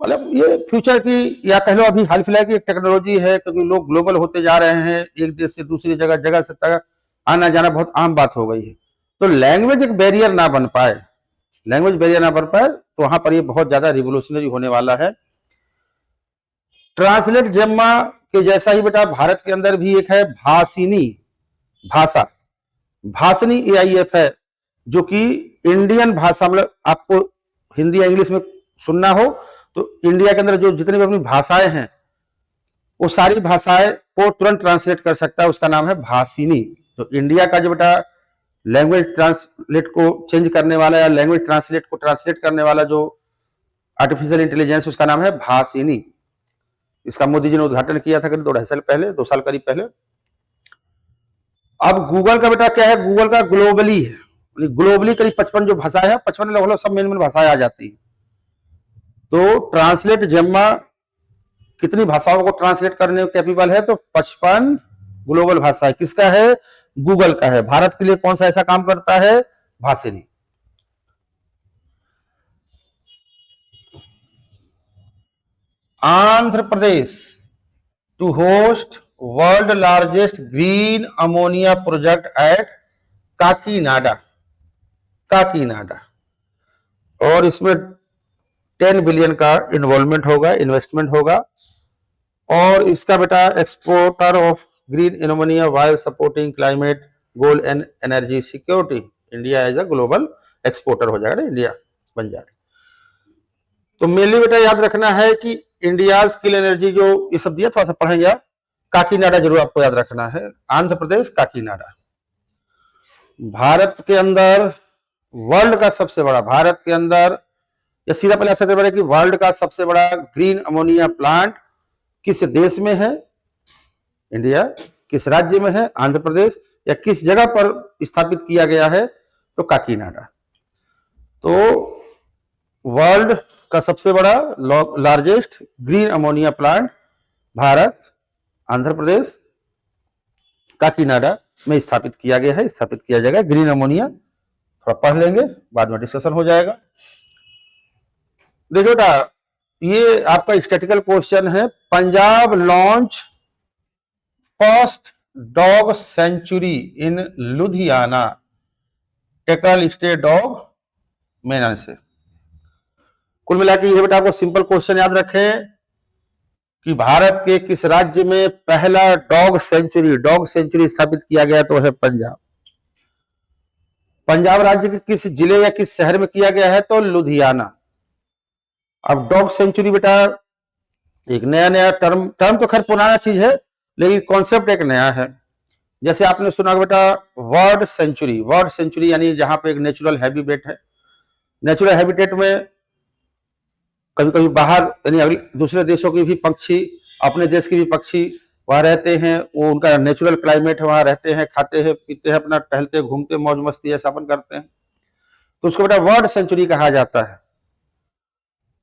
मतलब ये फ्यूचर की या कह लो अभी हाल फिलहाल की एक टेक्नोलॉजी है, क्योंकि लोग ग्लोबल होते जा रहे हैं, एक देश से दूसरी जगह, जगह से तक आना जाना बहुत आम बात हो गई है। तो लैंग्वेज एक बैरियर ना बन पाए, तो वहां पर ये बहुत ज्यादा रिवोल्यूशनरी होने वाला है। ट्रांसलेट जेम्मा के जैसा ही बेटा भारत के अंदर भी एक है भाषिनी एआईएफ है, जो कि इंडियन भाषा, मतलब आपको हिंदी या इंग्लिश में सुनना हो तो इंडिया के अंदर जो जितनी भी अपनी भाषाएं हैं वो सारी भाषाएं को तुरंत ट्रांसलेट कर सकता है, उसका नाम है भाषिनी। तो इंडिया का जो बेटा लैंग्वेज ट्रांसलेट को चेंज करने वाला या लैंग्वेज ट्रांसलेट को ट्रांसलेट करने वाला जो आर्टिफिशियल इंटेलिजेंस, उसका नाम है भाषिनी। इसका मोदी जी ने उद्घाटन किया था करीब 2-2.5 साल पहले, 2 साल करीब पहले। अब गूगल का बेटा क्या है, गूगल का ग्लोबली है, ग्लोबली करीब 55 जो भाषाएं हैं, 55 लगभग सब मेन भाषाएं आ जाती हैं। तो ट्रांसलेट जेम्मा कितनी भाषाओं को ट्रांसलेट करने कैपेबल है? तो 55 ग्लोबल भाषा। किसका है? गूगल का है। भारत के लिए कौन सा ऐसा काम करता है? Bhashini. Andhra Pradesh to host world largest green ammonia project at Kakinada, और इसमें 10 बिलियन का इन्वॉल्वमेंट होगा, इन्वेस्टमेंट होगा। और इसका बेटा exporter of green ammonia while supporting climate goal and energy security, India as a global exporter हो जाएगा, इंडिया बन जाएगा। तो मेनली बेटा याद रखना है कि इंडिया स्किल एनर्जी जो ये सब दिया, थोड़ा सा पढ़ेंगे, काकीनाडा जरूर आपको याद रखना है। आंध्र प्रदेश काकीनाडा। भारत के अंदर वर्ल्ड का सबसे बड़ा, भारत के अंदर या सीधा पहले ऐसा बड़ा कि वर्ल्ड का सबसे बड़ा ग्रीन अमोनिया प्लांट किस देश में है? इंडिया। किस राज्य में है? आंध्र प्रदेश। या किस जगह पर स्थापित किया गया है? तो काकीनाडा। तो वर्ल्ड का सबसे बड़ा largest green ammonia plant Bharat, Andhra Pradesh, Kakinada में स्थापित किया गया है, स्थापित किया जाएगा। ग्रीन अमोनिया थोड़ा पढ़ लेंगे, बाद में डिस्कशन हो जाएगा। देखो बेटा, ये आपका स्टैटिकल क्वेश्चन है। Punjab launch first dog sanctuary in Ludhiana, tackle stray dog menace से। कुल मिला के ये बेटा आपको सिंपल क्वेश्चन याद रखें कि भारत के किस राज्य में पहला डॉग सेंचुरी स्थापित किया गया? तो है पंजाब। पंजाब राज्य के किस जिले या किस शहर में किया गया है? तो लुधियाना। अब डॉग सेंचुरी बेटा एक नया टर्म तो खैर पुराना चीज है, लेकिन कॉन्सेप्ट एक नया है। जैसे आपने सुना होगा बेटा वर्ड सेंचुरी, वर्ड सेंचुरी यानी जहां पे एक नेचुरल हैबिटेट है। नेचुरल हैबिटेट में कभी कभी बाहर यानी अगले दूसरे देशों के भी पक्षी, अपने देश के भी पक्षी वहां रहते हैं, वो उनका नेचुरल क्लाइमेट है, वहां रहते हैं, खाते हैं, पीते हैं, अपना टहलते घूमते मौज मस्ती ऐसा अपन करते हैं, तो उसको बेटा वर्ड सेंचुरी कहा जाता है।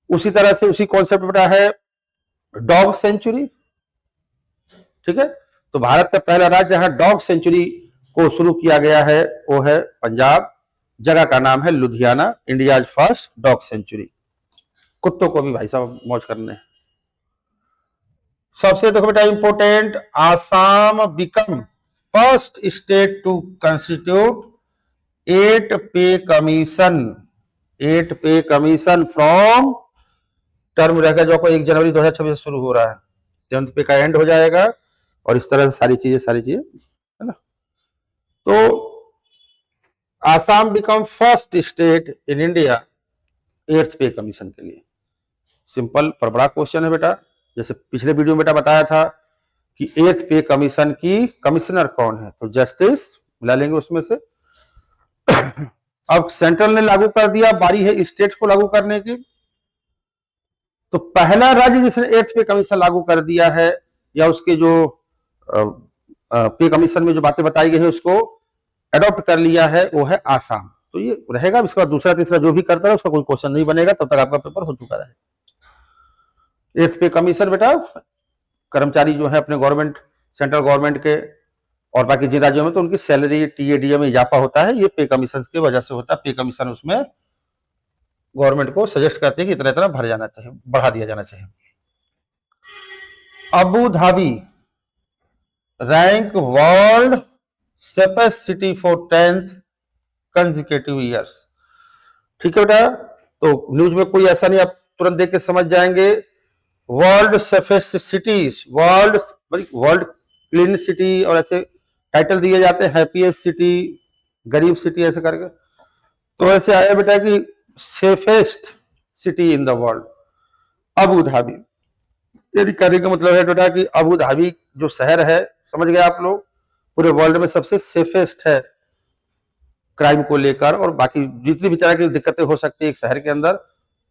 उसी तरह से उसी कॉन्सेप्ट बेटा है डॉग सेंचुरी। ठीक है, तो भारत का पहला राज्य जहां डॉग सेंचुरी को शुरू किया गया है वो है पंजाब। जगह का नाम है Ludhiana. India first dog sanctuary. कुत्तों को भी भाई साहब मौज करने हैं। सबसे देखो बेटा important, Assam become first state to constitute 8 pay commission. 8 pay commission from term रहेगा जो आपको 1 जनवरी 2026 से शुरू हो रहा है, 7th पे का एंड हो जाएगा, और इस तरह से सारी चीजें है ना। तो Assam become first state in India 8th पे कमीशन के लिए। सिंपल पर बड़ा क्वेश्चन है बेटा। जैसे पिछले वीडियो में बेटा बताया था कि 8th पे कमीशन की कमिश्नर कौन है, तो जस्टिस मिला लेंगे उसमें से। अब सेंट्रल ने लागू कर दिया, बारी है स्टेट को लागू करने की। तो पहला राज्य जिसने 8th पे कमीशन लागू कर दिया है या उसके जो पे कमीशन में जो बातें बताई गई है उसको अडॉप्ट कर लिया है वो है आसाम। तो ये रहेगा। इसके बाद दूसरा तीसरा जो भी करता है उसका कोई क्वेश्चन नहीं बनेगा, तब तक आपका पेपर हो चुका रहेगा। 8th पे कमीशन बेटा कर्मचारी जो है अपने गवर्नमेंट, सेंट्रल गवर्नमेंट के और बाकी जिन राज्यों में, तो उनकी सैलरी टीएडीए में इजाफा होता है, ये पे कमीशन की वजह से होता है। पे कमीशन उसमें गवर्नमेंट को सजेस्ट करते हैं कि इतना इतना भर जाना चाहिए, बढ़ा दिया जाना चाहिए। Abu Dhabi rank world safest city for 10th consecutive years. ठीक है बेटा, तो न्यूज में कोई ऐसा नहीं, आप तुरंत देख के समझ जाएंगे। World safest cities, world clean city और ऐसे टाइटल दिए जाते हैं, हैप्पीएस्ट सिटी, गरीब सिटी ऐसे करके। तो ऐसे आया बेटा कि safest city in the world Abu Dhabi. यदि करने का मतलब है बेटा कि अबू धाबी जो शहर है, समझ गए आप लोग, पूरे वर्ल्ड में सबसे सेफेस्ट है क्राइम को लेकर, और बाकी जितनी भी तरह की दिक्कतें हो सकती है एक शहर के अंदर,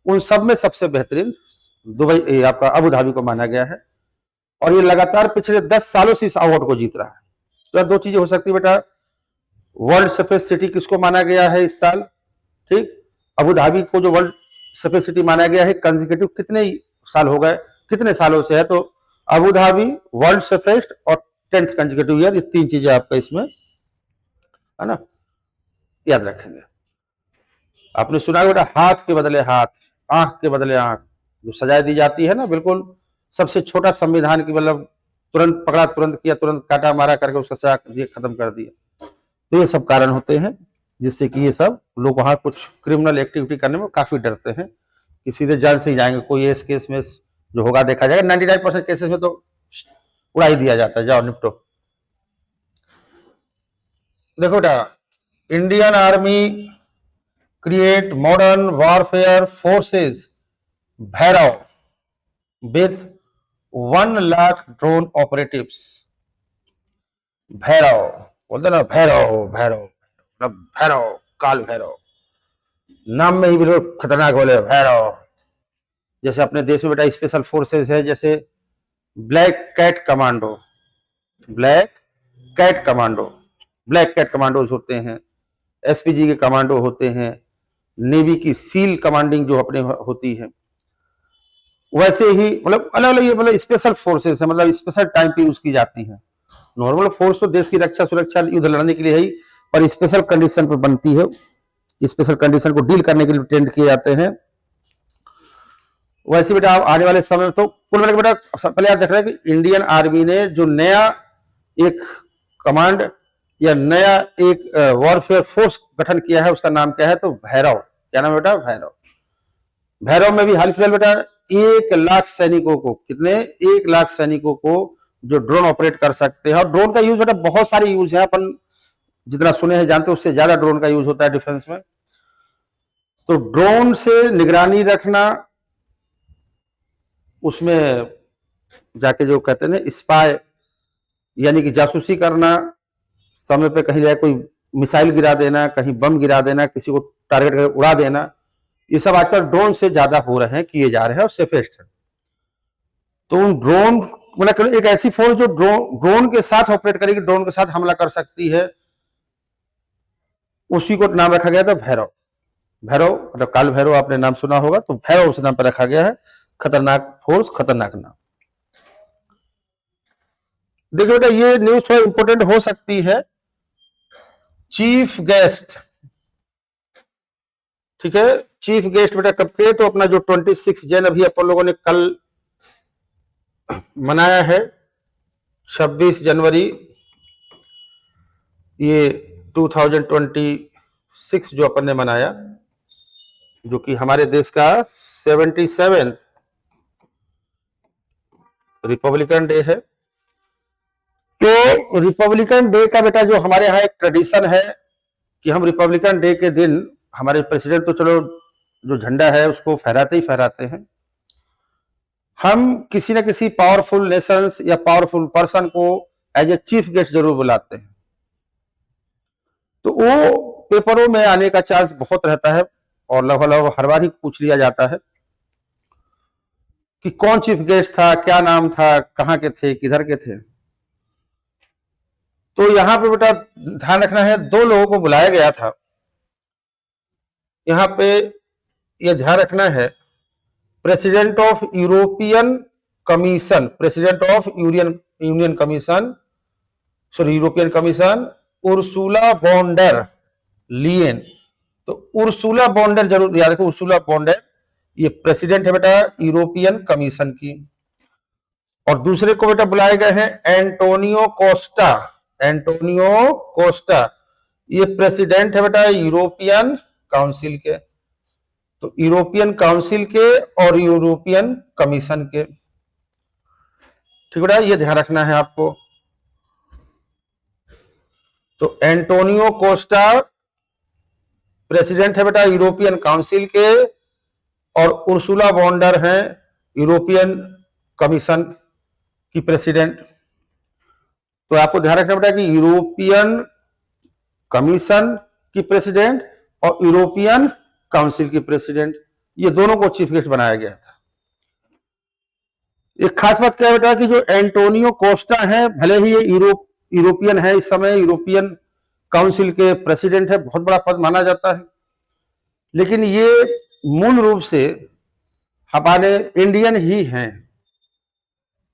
उन सब में सबसे बेहतरीन दुबई आपका अबू धाबी को माना गया है। और ये लगातार पिछले 10 सालों से इस अवार्ड को जीत रहा है। तो दो चीजें हो सकती है बेटा, वर्ल्ड सेफेस्ट सिटी किसको माना गया है इस साल, ठीक, अबू धाबी को जो वर्ल्ड सेफेस्ट सिटी माना गया है, कंसेक्यूटिव कितने साल हो गए, कितने सालों से है, तो अबू धाबी, वर्ल्ड सेफेस्ट और 10th कंसेक्यूटिव ईयर, ये 3 चीजें आपका इसमें है ना, याद रखेंगे। आपने सुना बेटा हाथ के बदले हाथ, आंख के बदले आंख, जो सजाएं दी जाती है ना, बिल्कुल सबसे छोटा संविधान की, मतलब तुरंत पकड़ा, तुरंत किया, तुरंत काटा मारा करके उसका सजा दिए, खत्म कर दिया। तो ये सब कारण होते हैं जिससे कि ये सब लोग वहां कुछ क्रिमिनल एक्टिविटी करने में काफी डरते हैं कि सीधे जान से ही जाएंगे। कोई इस केस में जो होगा देखा जाएगा, 99% केसेस में तो उड़ा ही दिया जाता है, जाओ निपटो। देखो बेटा, Indian army create modern warfare forces Bhairav with 1 lakh drone operatives. Bhairav बोलते ना, भैरव भैरव भैरव, काल भैरव, नाम में ही बिल्कुल खतरनाक बोले भैरव। जैसे अपने देश में बेटा स्पेशल फोर्सेस है, जैसे black cat commando, black cat commando, black cat commandos होते हैं, एसपीजी के कमांडो होते हैं, नेवी की सील कमांडिंग जो अपने होती है, वैसे ही मतलब अलग अलग ये मतलब स्पेशल फोर्सेस है, मतलब स्पेशल टाइम पे यूज की जाती है। नॉर्मल फोर्स तो देश की रक्षा सुरक्षा युद्ध लड़ने के लिए ही, पर स्पेशल कंडीशन पर बनती है, स्पेशल कंडीशन को डील करने के लिए ट्रेंड किए जाते हैं। वैसे बेटा आने वाले समय में तो कुल मिलाकर बेटा पहले आप देख रहे हैं कि इंडियन आर्मी ने जो नया एक कमांड या नया एक वॉरफेयर फोर्स गठन किया है, उसका नाम क्या है, तो भैरव। क्या नाम है बेटा? भैरव। भैरव में भी हाल फिलहाल बेटा 1 लाख सैनिकों को, कितने, 1 लाख सैनिकों को जो ड्रोन ऑपरेट कर सकते हैं। और ड्रोन का यूज बेटा बहुत सारे यूज है, अपन जितना सुने हैं जानते हैं, उससे ज्यादा ड्रोन का यूज होता है डिफेंस में। तो ड्रोन से निगरानी रखना, उसमें जाके जो कहते हैं ना स्पाई यानी कि जासूसी करना, समय पे कहीं जाए कोई मिसाइल गिरा देना, कहीं बम गिरा देना, किसी को टारगेट करके उड़ा देना, ये सब आजकल ड्रोन से ज्यादा हो रहे हैं, किए जा रहे हैं और सेफेस्ट है। तो उन ड्रोन मतलब एक ऐसी फोर्स जो ड्रोन के साथ ऑपरेट करेगी, ड्रोन के साथ हमला कर सकती है, उसी को नाम रखा गया था भैरव। भैरव मतलब काल भैरव आपने नाम सुना होगा, तो भैरव उस नाम पर रखा गया है। खतरनाक फोर्स, खतरनाक नाम। देखिए बेटा ये न्यूज थोड़ा इंपॉर्टेंट हो सकती है। चीफ गेस्ट, ठीक है, चीफ गेस्ट बेटा कब के, तो अपना जो 26 जन अभी अपन लोगों ने कल मनाया है, 26 जनवरी ये 2026 जो अपन ने मनाया, जो कि हमारे देश का 77 रिपब्लिकन डे है। तो रिपब्लिकन डे का बेटा जो हमारे यहाँ एक ट्रेडिशन है कि हम रिपब्लिकन डे के दिन हमारे प्रेसिडेंट तो चलो जो झंडा है उसको फहराते ही फहराते हैं, हम किसी न किसी पावरफुल नेशंस या पावरफुल पर्सन को एज ए चीफ गेस्ट जरूर बुलाते हैं। तो वो पेपरों में आने का चांस बहुत रहता है और लगभग हर बार ही पूछ लिया जाता है कि कौन चीफ गेस्ट था, क्या नाम था, कहाँ के थे, किधर के थे। तो यहां पे बेटा ध्यान रखना है, 2 लोगों को बुलाया गया था। यहां पे यह ध्यान रखना है, president of European commission, president of union commission, sorry European commission, Ursula von der Leyen. तो उर्सुला वॉन्डर जरूर याद रखो, उर्सुला वॉन्डर ये प्रेसिडेंट है बेटा यूरोपियन कमीशन की। और दूसरे को बेटा बुलाए गए हैं एंटोनियो कोस्टा, एंटोनियो कोस्टा ये प्रेसिडेंट है बेटा यूरोपियन काउंसिल के। तो यूरोपियन काउंसिल के और यूरोपियन कमीशन के, ठीक बेटा, ये ध्यान रखना है आपको। तो एंटोनियो कोस्टा प्रेसिडेंट है बेटा यूरोपियन काउंसिल के और उर्सुला वॉन्डर हैं यूरोपियन कमीशन की प्रेसिडेंट। तो आपको ध्यान रखना बेटा कि यूरोपियन कमीशन की प्रेसिडेंट और यूरोपियन काउंसिल की प्रेसिडेंट, ये दोनों को चीफ गेस्ट बनाया गया था। एक खास बात क्या है बेटा कि जो एंटोनियो कोस्टा है, भले ही ये यूरोपियन है, इस समय यूरोपियन काउंसिल के प्रेसिडेंट है, बहुत बड़ा पद माना जाता है, लेकिन ये मूल रूप से हमारे इंडियन ही हैं।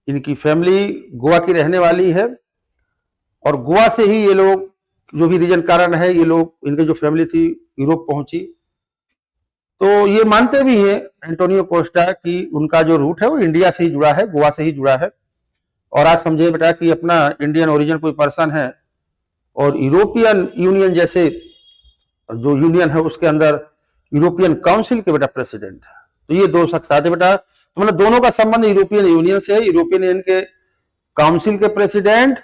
इनकी फैमिली गोवा की रहने वाली है और गोवा से ही ये लोग, जो भी रीजन कारण है, ये लोग, इनकी जो फैमिली थी यूरोप पहुंची। तो ये मानते भी हैं एंटोनियो कोस्टा कि उनका जो रूट है वो इंडिया से ही जुड़ा है, गोवा से ही जुड़ा है। और आज समझिए बेटा कि अपना इंडियन ओरिजिन कोई पर्सन है और यूरोपियन यूनियन जैसे जो यूनियन है उसके अंदर यूरोपियन काउंसिल के बेटा प्रेसिडेंट है। तो ये 2 शख्स आते बेटा, तो मतलब दोनों का संबंध यूरोपियन यूनियन से है, यूरोपियन यूनियन के काउंसिल के प्रेसिडेंट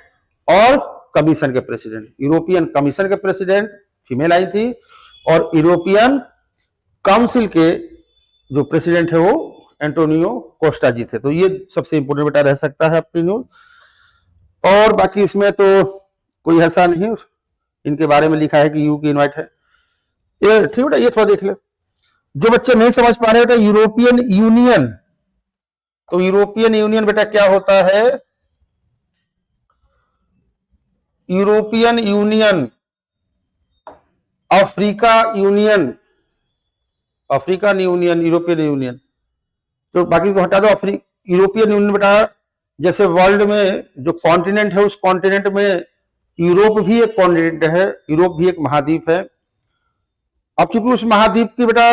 और कमीशन के प्रेसिडेंट। यूरोपियन कमीशन के प्रेसिडेंट फीमेल आई थी और यूरोपियन काउंसिल के जो प्रेसिडेंट है वो एंटोनियो कोस्टा जी थे। तो ये सबसे इंपोर्टेंट बेटा रह सकता है आपकी न्यूज। और बाकी इसमें तो कोई ऐसा नहीं, इनके बारे में लिखा है कि यू की इनवाइट है, ये ठीक बेटा, ये थोड़ा देख ले। जो बच्चे नहीं समझ पा रहे बेटा यूरोपियन यूनियन, तो यूरोपियन यूनियन बेटा क्या होता है, European union, Africa union, African union, European union, तो बाकी को हटा दो। यूरोपियन यूनियन बेटा जैसे वर्ल्ड में जो कॉन्टिनेंट है, उस कॉन्टिनेंट में यूरोप भी एक कॉन्टिनेंट है, यूरोप भी एक महाद्वीप है। अब चूंकि उस महाद्वीप की बेटा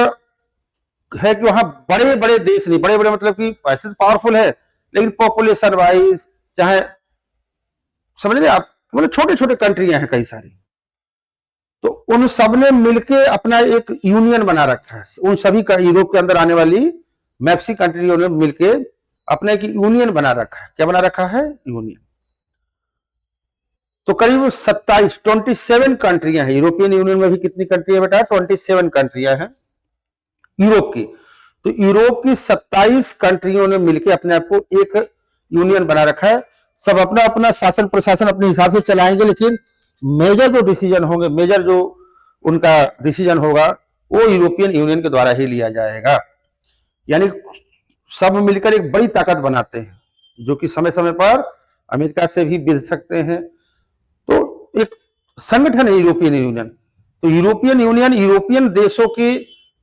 है कि वहां बड़े बड़े देश नहीं, बड़े बड़े मतलब कि ऐसे पावरफुल है, लेकिन पॉपुलेशन वाइज चाहे समझ रहे आप, मतलब छोटे छोटे कंट्रियां हैं कई सारी, तो उन सब ने मिलके अपना एक यूनियन बना रखा है। उन सभी का यूरोप के अंदर आने वाली मैक्सी कंट्रियों ने मिलके अपना एक यूनियन बना रखा है। क्या बना रखा है? यूनियन। तो करीब 27 कंट्रियां हैं। यूरोपियन यूनियन में भी कितनी कंट्री है बेटा? 27 कंट्रियां हैं यूरोप की। तो यूरोप की 27 कंट्रियों ने मिलकर अपने आप को एक यूनियन बना रखा है। सब अपना अपना शासन प्रशासन अपने हिसाब से चलाएंगे, लेकिन मेजर जो डिसीजन होंगे, मेजर जो उनका डिसीजन होगा वो यूरोपियन यूनियन के द्वारा ही लिया जाएगा। यानी सब मिलकर एक बड़ी ताकत बनाते हैं, जो कि समय समय पर अमेरिका से भी भिड़ सकते हैं। तो एक संगठन है यूरोपियन यूनियन। तो यूरोपियन यूनियन यूरोपियन देशों के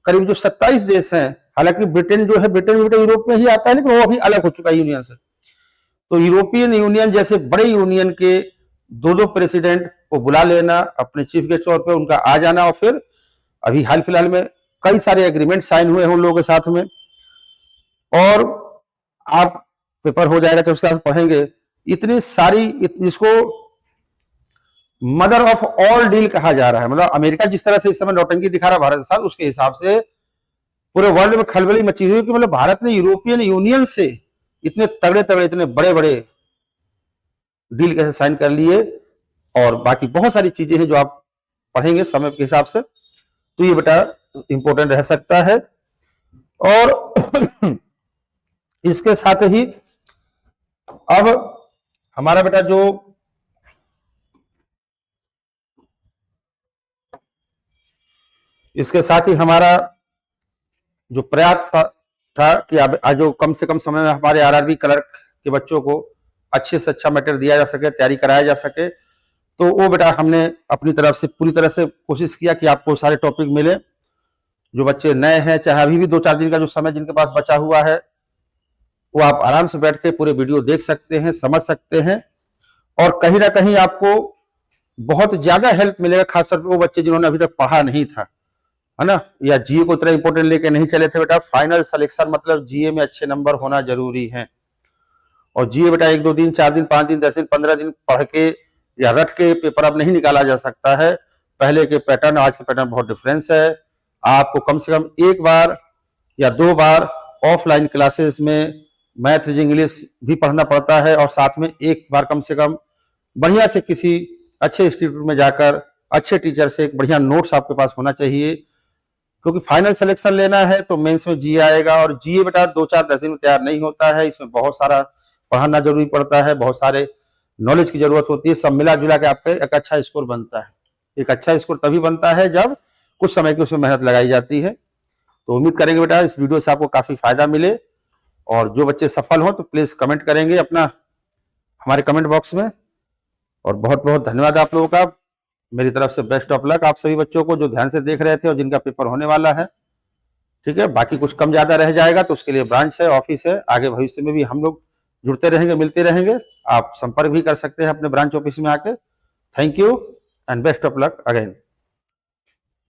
करीब जो 27 देश हैं, हालांकि ब्रिटेन जो है, ब्रिटेन भी यूरोप में ही आता है, लेकिन वो अभी अलग हो चुका है यूनियन से। तो यूरोपियन यूनियन जैसे बड़े यूनियन के दो प्रेसिडेंट को बुला लेना अपने चीफ गेस्ट तौर पर, उनका आ जाना, और फिर अभी हाल फिलहाल में कई सारे एग्रीमेंट साइन हुए हैं उन लोगों के साथ में। और आप पेपर हो जाएगा तो उसके बाद पढ़ेंगे इतनी सारी, जिसको मदर ऑफ ऑल डील कहा जा रहा है। मतलब अमेरिका जिस तरह से इस समय नौटंकी दिखा रहा है भारत के साथ, उसके हिसाब से पूरे वर्ल्ड में खलबली मची हुई कि मतलब भारत ने यूरोपियन यूनियन से इतने तगड़े तगड़े, इतने बड़े बड़े डील कैसे साइन कर लिए। और बाकी बहुत सारी चीजें हैं जो आप पढ़ेंगे समय के हिसाब से, तो ये बेटा इंपॉर्टेंट रह सकता है। और इसके साथ ही अब हमारा बेटा जो इसके साथ ही हमारा जो प्रयास था कि अब जो कम से कम समय में हमारे आरआरबी क्लर्क के बच्चों को अच्छे से अच्छा मटेरियल दिया जा सके, तैयारी कराया जा सके, तो वो बेटा हमने अपनी तरफ से पूरी तरह से कोशिश किया कि आपको सारे टॉपिक मिले। जो बच्चे नए हैं, चाहे अभी भी 2-4 दिन का जो समय जिनके पास बचा हुआ है, वो आप आराम से बैठ के पूरे वीडियो देख सकते हैं, समझ सकते हैं, और कहीं ना कहीं आपको बहुत ज्यादा हेल्प मिलेगा, खासतौर पर वो बच्चे जिन्होंने अभी तक पढ़ा नहीं था, है ना, या जीए को इतना इंपॉर्टेंट लेके नहीं चले थे। बेटा फाइनल सिलेक्शन मतलब जीए में अच्छे नंबर होना जरूरी है। और जीए बेटा 1-2 दिन, 4 दिन, 5 दिन, 10 दिन, 15 दिन पढ़ के या रट के पेपर अब नहीं निकाला जा सकता है। पहले के पैटर्न आज के पैटर्न बहुत डिफरेंस है। आपको कम से कम 1 बार या 2 बार ऑफलाइन क्लासेस में मैथ इंग्लिश भी पढ़ना पड़ता है, और साथ में 1 बार कम से कम बढ़िया से किसी अच्छे इंस्टीट्यूट में जाकर अच्छे टीचर से एक बढ़िया नोट्स आपके पास होना चाहिए, क्योंकि फाइनल सिलेक्शन लेना है तो मेंस में जीए आएगा। और जीए बेटा 2-4-10 दिन में तैयार नहीं होता है, इसमें बहुत सारा पढ़ना जरूरी पड़ता है, बहुत सारे नॉलेज की जरूरत होती है, सब मिला जुला के आपका एक अच्छा स्कोर बनता है। एक अच्छा स्कोर तभी बनता है जब कुछ समय की उसमें मेहनत लगाई जाती है। तो उम्मीद करेंगे बेटा इस वीडियो से आपको काफी फायदा मिले, और जो बच्चे सफल हो तो प्लीज कमेंट करेंगे अपना हमारे कमेंट बॉक्स में। और बहुत बहुत धन्यवाद आप लोगों का। मेरी तरफ से बेस्ट ऑफ लक आप सभी बच्चों को जो ध्यान से देख रहे थे और जिनका पेपर होने वाला है। ठीक है, बाकी कुछ कम ज्यादा रह जाएगा तो उसके लिए ब्रांच है, ऑफिस है, आगे भविष्य में भी हम लोग जुड़ते रहेंगे, मिलते रहेंगे। आप संपर्क भी कर सकते हैं अपने ब्रांच ऑफिस में आके। Thank you and best of luck again.